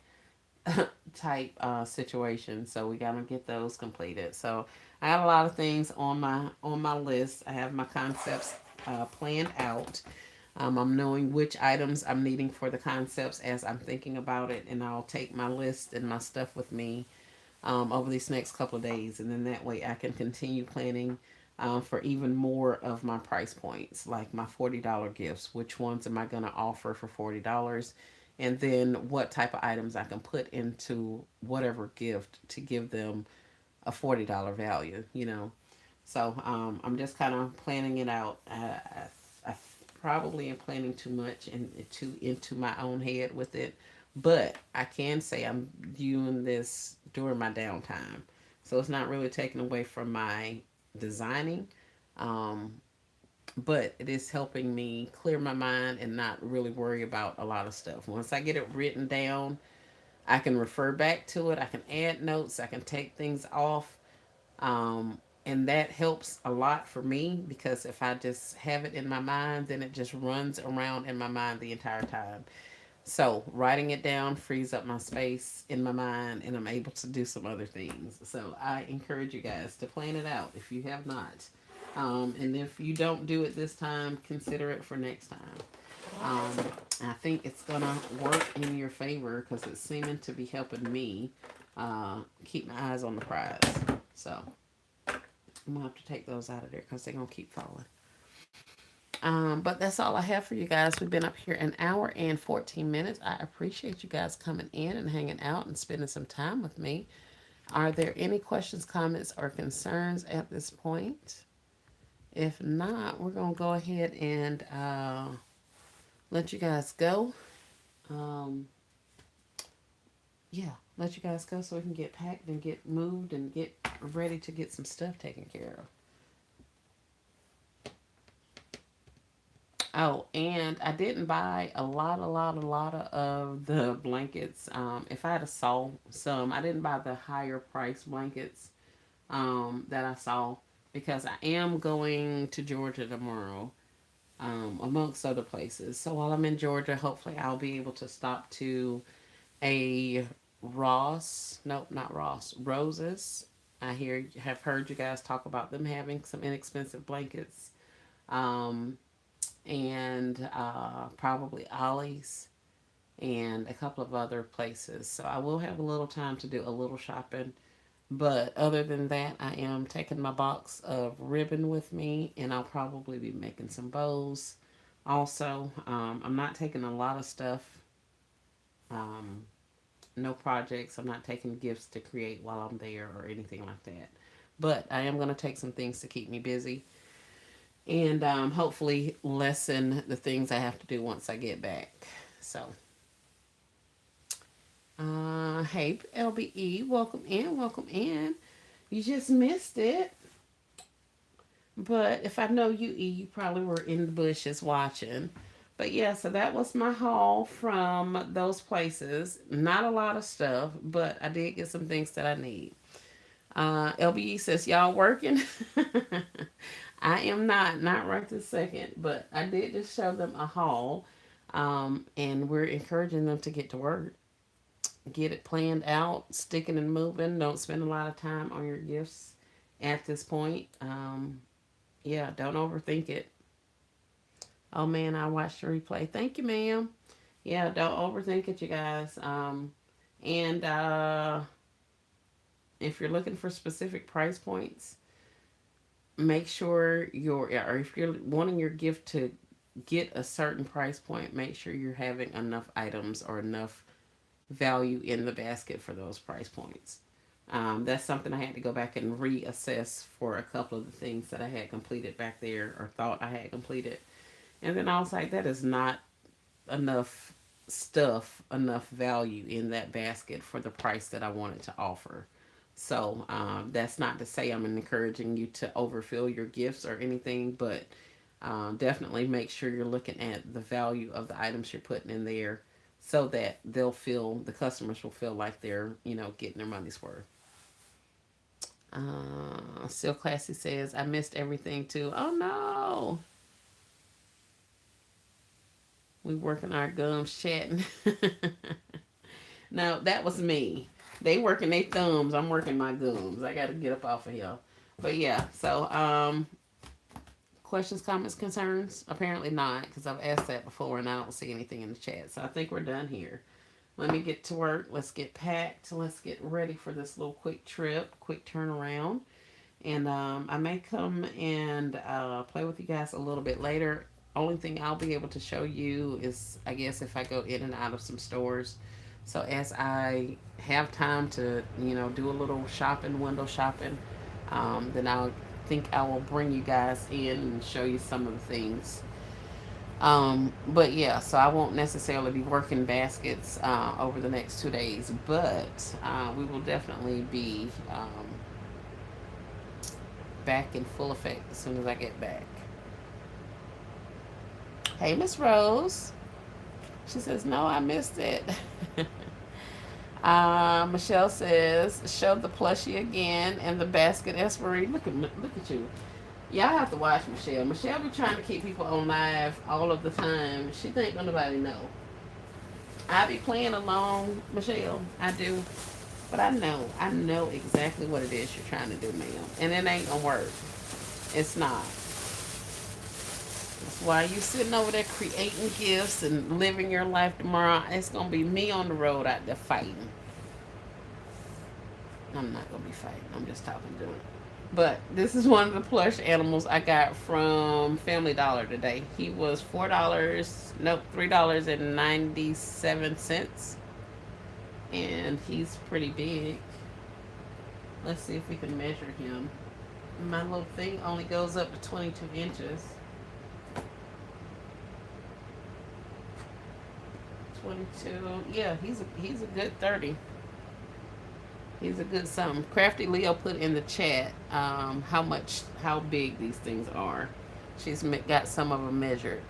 type situation, so we gotta get those completed. So I have a lot of things on my list. I have my concepts planned out. I'm knowing which items I'm needing for the concepts as I'm thinking about it, and I'll take my list and my stuff with me over these next couple of days, and then that way I can continue planning for even more of my price points, like my $40 gifts. Which ones am I going to offer for $40? And then what type of items I can put into whatever gift to give them a $40 value, you know. So I'm just kind of planning it out. I probably am planning too much and too into my own head with it, but I can say I'm doing this during my downtime, so it's not really taken away from my designing. Um, but it is helping me clear my mind and not really worry about a lot of stuff. Once I get it written down, I can refer back to it. I can add notes. I can take things off. And that helps a lot for me, because if I just have it in my mind, then it just runs around in my mind the entire time. So writing it down frees up my space in my mind, and I'm able to do some other things. So I encourage you guys to plan it out if you have not. And if you don't do it this time, consider it for next time. Um, I think it's gonna work in your favor because it's seeming to be helping me keep my eyes on the prize. So I'm gonna have to take those out of there because they're gonna keep falling. But that's all I have for you guys. We've been up here an hour and 14 minutes. I appreciate you guys coming in and hanging out and spending some time with me. Are there any questions, comments, or concerns at this point? If not, we're going to go ahead and let you guys go. Um, yeah, let you guys go so we can get packed and get moved and get ready to get some stuff taken care of. Oh, and I didn't buy a lot of the blankets. If I had a saw some, I didn't buy the higher price blankets that I saw, because I am going to Georgia tomorrow, amongst other places. So while I'm in Georgia, hopefully I'll be able to stop to a Ross. Nope, not Ross. Roses. Have heard you guys talk about them having some inexpensive blankets. Um, and probably Ollie's. and a couple of other places. So I will have a little time to do a little shopping. But other than that, I am taking my box of ribbon with me, and I'll probably be making some bows. Also, I'm not taking a lot of stuff. Um, no projects. I'm not taking gifts to create while I'm there or anything like that. But I am going to take some things to keep me busy and hopefully lessen the things I have to do once I get back. So, hey, LBE, welcome in, welcome in. You just missed it. But if I know you, E, you probably were in the bushes watching. But yeah, so that was my haul from those places. Not a lot of stuff, but I did get some things that I need. LBE says, y'all working? I am not right this second, but I did just show them a haul. And we're encouraging them to get to work. Get it planned out, sticking and moving. Don't spend a lot of time on your gifts at this point. Yeah, don't overthink it. Oh man, I watched the replay. Thank you, ma'am. Yeah, don't overthink it, you guys. And if you're looking for specific price points, make sure or if you're wanting your gift to get a certain price point, make sure you're having enough items or enough value in the basket for those price points. That's something I had to go back and reassess for a couple of the things that I had completed back there or thought I had completed. And then I was like, that is not enough stuff, enough value in that basket for the price that I wanted to offer. So that's not to say I'm encouraging you to overfill your gifts or anything, but definitely make sure you're looking at the value of the items you're putting in there so that the customers will feel like they're, getting their money's worth. Still Classy says, I missed everything too. Oh no. We working our gums chatting. No, that was me. They working their thumbs. I'm working my gums. I got to get up off of here. But yeah, so questions, comments, concerns? Apparently not, because I've asked that before and I don't see anything in the chat. So I think we're done here. Let me get to work. Let's get packed. Let's get ready for this little quick trip, quick turnaround. And I may come and play with you guys a little bit later. Only thing I'll be able to show you is, I guess, if I go in and out of some stores. So as I have time to, do a little shopping, window shopping, then I will bring you guys in and show you some of the things. But yeah, so I won't necessarily be working baskets over the next 2 days, but we will definitely be back in full effect as soon as I get back. Hey, Miss Rose. She says, no, I missed it. Michelle says, show the plushie again and the basket Espery. Look at you. Y'all have to watch Michelle. Michelle be trying to keep people on live all of the time. She think nobody know. I be playing along, Michelle. I do. But I know exactly what it is you're trying to do, ma'am. And it ain't gonna work. It's not. That's why you sitting over there creating gifts and living your life tomorrow. It's gonna be me on the road out there fighting. I'm not gonna be fighting. I'm just talking to it. But this is one of the plush animals I got from Family Dollar today. He was $4. Nope, $3.97, and he's pretty big. Let's see if we can measure him. My little thing only goes up to 22 inches. 22. Yeah, he's a good 30. He's a good something. Crafty Leo put in the chat how big these things are. She's got some of them measured.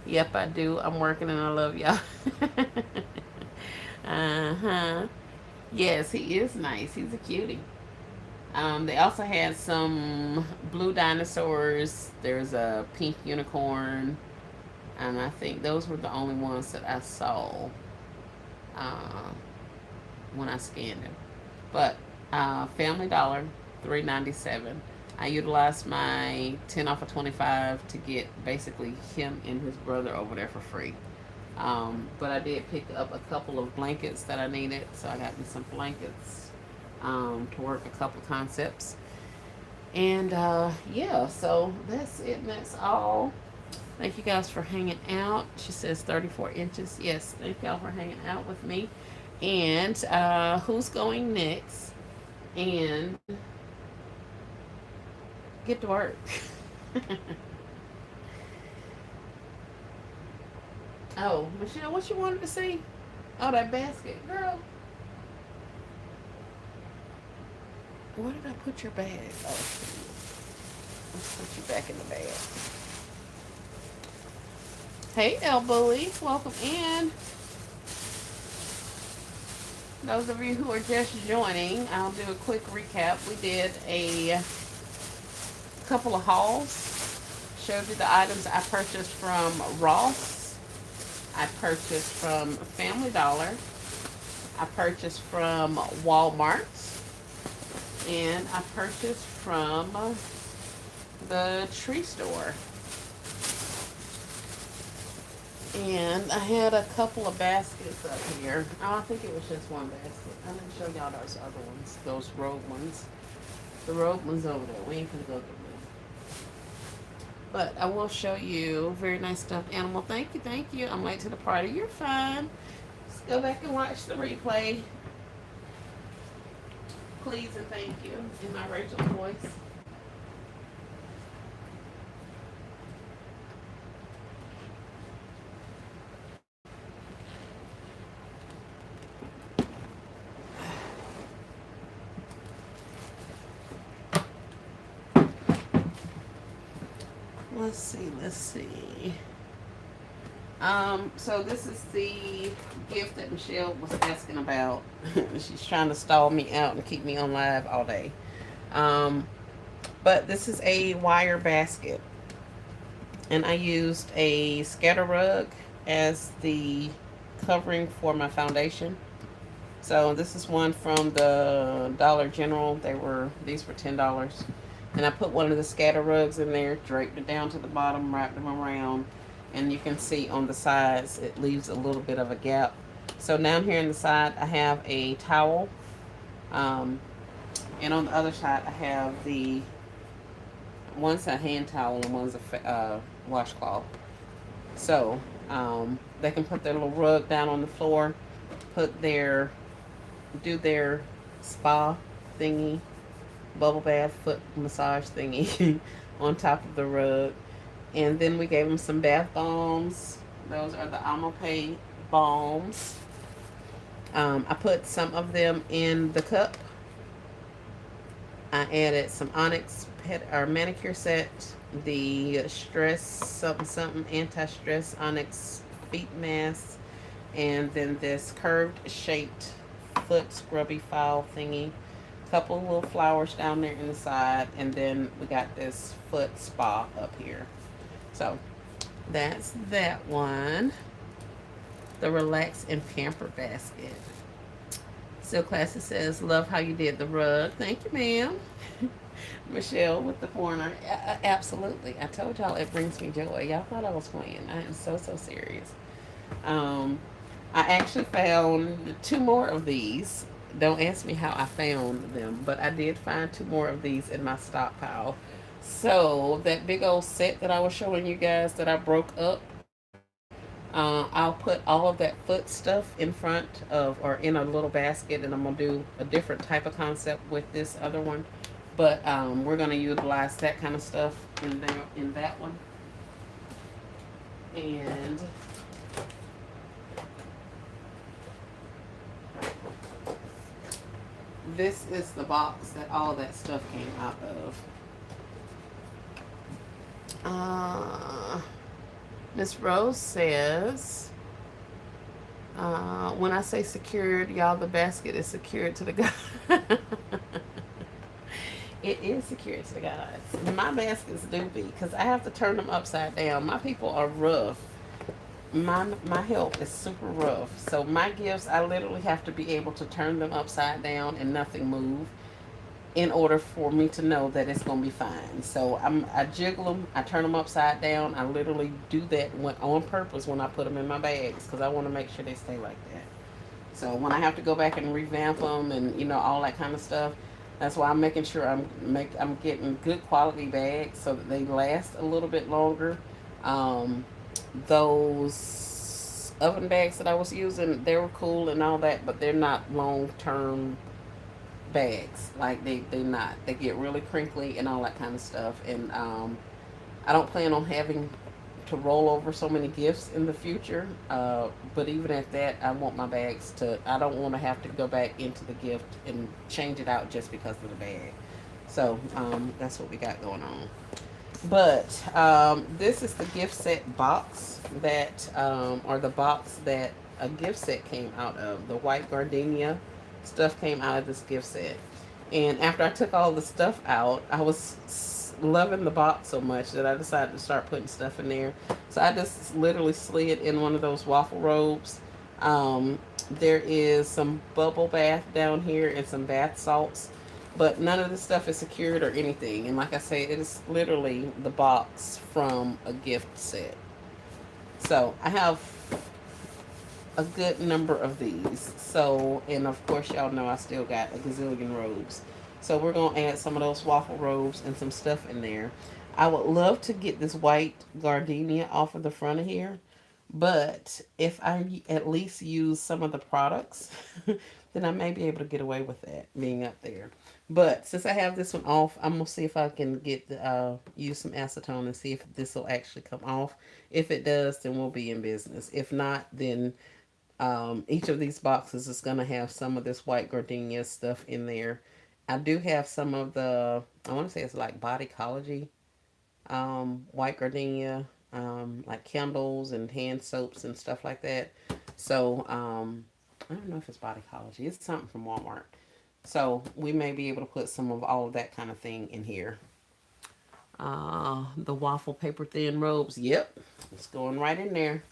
Yep, I do. I'm working and I love y'all. Uh-huh. Yes, he is nice. He's a cutie. They also had some blue dinosaurs. There's a pink unicorn. And I think those were the only ones that I saw uh, when I scanned them. But Family Dollar, $3.97. I utilized my 10 off of 25 to get basically him and his brother over there for free. But I did pick up a couple of blankets that I needed, so I got me some blankets to work a couple concepts. And yeah, so that's it, and that's all. Thank you guys for hanging out. She says 34 inches. Yes, thank y'all for hanging out with me. And who's going next? And get to work. Oh, Michelle, what you wanted to see? Oh, that basket. Girl, where did I put your bag? Oh, let's put you back in the bag. Hey, El Bully. Welcome in. Those of you who are just joining, I'll do a quick recap. We did a couple of hauls. Showed you the items I purchased from Ross. I purchased from Family Dollar. I purchased from Walmart. And I purchased from the tree store. And I had a couple of baskets up here. Oh, I think it was just one basket. I'm going to show y'all those other ones, those rogue ones. The rogue ones over there. We ain't going to go through them. But I will show you very nice stuffed animal. Thank you, thank you. I'm late to the party. You're fine. Let's go back and watch the replay. Please and thank you in my Rachel voice. Let's see, let's see. So this is the gift that Michelle was asking about. She's trying to stall me out and keep me on live all day. But this is a wire basket. And I used a scatter rug as the covering for my foundation. So this is one from the Dollar General. These were $10. And I put one of the scatter rugs in there, draped it down to the bottom, wrapped them around. And you can see on the sides, it leaves a little bit of a gap. So down here on the side, I have a towel. And on the other side, I have one's a hand towel and one's a washcloth. So they can put their little rug down on the floor, do their spa thingy, bubble bath, foot massage thingy on top of the rug. And then we gave them some bath bombs. Those are the Amopay balms. I put some of them in the cup. I added some Onyx manicure set, the stress something anti-stress Onyx feet mask, and then this curved shaped foot scrubby file thingy. Couple little flowers down there in the side, and then we got this foot spa up here. So that's that one. The Relax and Pamper basket. So Classy says, love how you did the rug. Thank you, ma'am. Michelle with the corner. Absolutely. I told y'all it brings me joy. Y'all thought I was playing. I am so serious. I actually found 2 more of these. Don't ask me how I found them, but I did find 2 more of these in my stockpile. So that big old set that I was showing you guys that I broke up, I'll put all of that foot stuff in front of or in a little basket, and I'm gonna do a different type of concept with this other one. But we're gonna utilize that kind of stuff in there in that one. And this is the box that all that stuff came out of. Miss Rose says, when I say secured, y'all, the basket is secured to the guy. It is secured to the guys. My baskets do be, because I have to turn them upside down. My people are rough. My help is super rough. So my gifts, I literally have to be able to turn them upside down and nothing move. in order for me to know that it's gonna be fine. So I jiggle them, I turn them upside down. I literally do that on purpose when I put them in my bags because I want to make sure they stay like that. So when I have to go back and revamp them and all that kind of stuff, that's why I'm making sure I'm getting good quality bags so that they last a little bit longer. Um, those oven bags that I was using, they were cool and all that, but they're not long term bags. Like they not. They get really crinkly and all that kind of stuff. And I don't plan on having to roll over so many gifts in the future. But even at that, I want my bags to. I don't want to have to go back into the gift and change it out just because of the bag. So that's what we got going on. But this is the gift set box that, or the box that a gift set came out of. The white gardenia stuff came out of this gift set. And after I took all the stuff out, I was loving the box so much that I decided to start putting stuff in there. So I just literally slid in one of those waffle robes. There is some bubble bath down here and some bath salts, but none of this stuff is secured or anything. And like I say, it is literally the box from a gift set. So I have a good number of these. So, and of course, y'all know I still got a gazillion robes. So we're going to add some of those waffle robes and some stuff in there. I would love to get this white gardenia off of the front of here. But if I at least use some of the products, then I may be able to get away with that being up there. But since I have this one off, I'm gonna see if I can get use some acetone and see if this will actually come off. If it does, then we'll be in business. If not, then each of these boxes is gonna have some of this white gardenia stuff in there. I do have some of the, I want to say it's like Bodycology white gardenia, like candles and hand soaps and stuff like that. So I don't know if it's Bodycology. It's something from Walmart. So we may be able to put some of all of that kind of thing in here. The waffle paper thin robes. Yep, it's going right in there.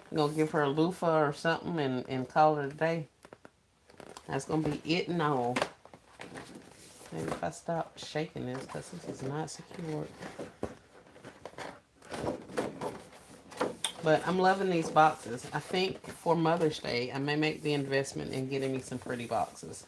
I'm gonna give her a loofah or something and call it a day. That's gonna be it and all. Maybe if I stop shaking this because this is not secured. But I'm loving these boxes. I think for Mother's Day, I may make the investment in getting me some pretty boxes.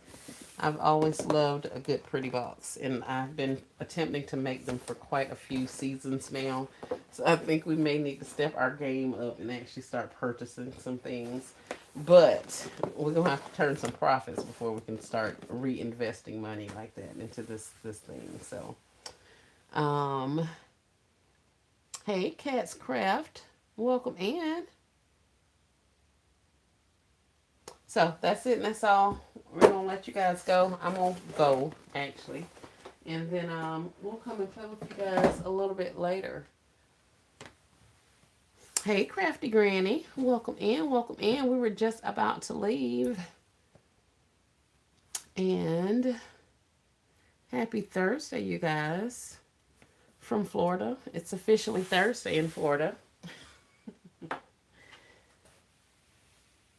I've always loved a good pretty box, and I've been attempting to make them for quite a few seasons now. So I think we may need to step our game up and actually start purchasing some things. But we're gonna have to turn some profits before we can start reinvesting money like that into this thing. So, um, hey, Cat's Craft, welcome in. So that's it, and that's all. We're gonna let you guys go. I'm gonna go actually, and then we'll come and play with you guys a little bit later. Hey, Crafty Granny, welcome in, welcome in. We were just about to leave, and happy Thursday, you guys, from Florida. It's officially Thursday in Florida.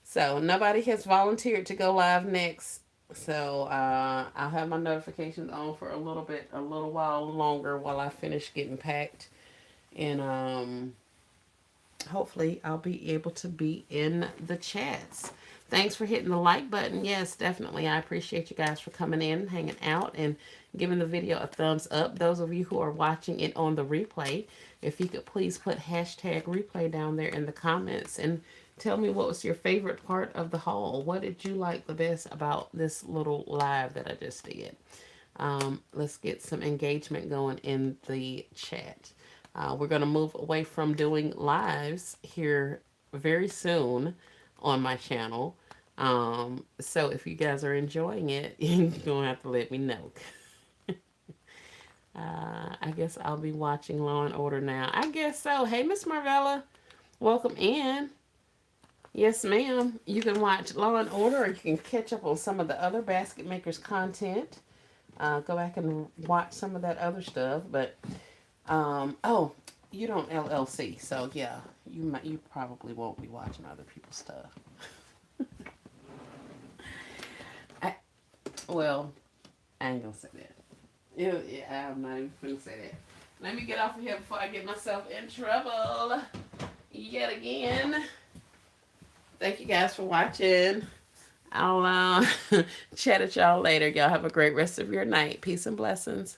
So nobody has volunteered to go live next. So I'll have my notifications on for a little while longer while I finish getting packed. And hopefully I'll be able to be in the chats. Thanks for hitting the like button. Yes, definitely. I appreciate you guys for coming in, hanging out, and giving the video a thumbs up. Those of you who are watching it on the replay, if you could please put hashtag replay down there in the comments and tell me what was your favorite part of the haul. What did you like the best about this little live that I just did? Let's get some engagement going in the chat. We're going to move away from doing lives here very soon on my channel. So if you guys are enjoying it, you're going to have to let me know. I guess I'll be watching Law and Order now. I guess so. Hey, Miss Marvella, welcome in. Yes, ma'am. You can watch Law and Order, or you can catch up on some of the other Basket Makers content. Go back and watch some of that other stuff. But oh, you don't LLC, so yeah, you probably won't be watching other people's stuff. I, well, I ain't gonna say that. Yeah, I'm not even gonna say that. Let me get off of here before I get myself in trouble yet again. Thank you guys for watching. I'll chat at y'all later. Y'all have a great rest of your night. Peace and blessings.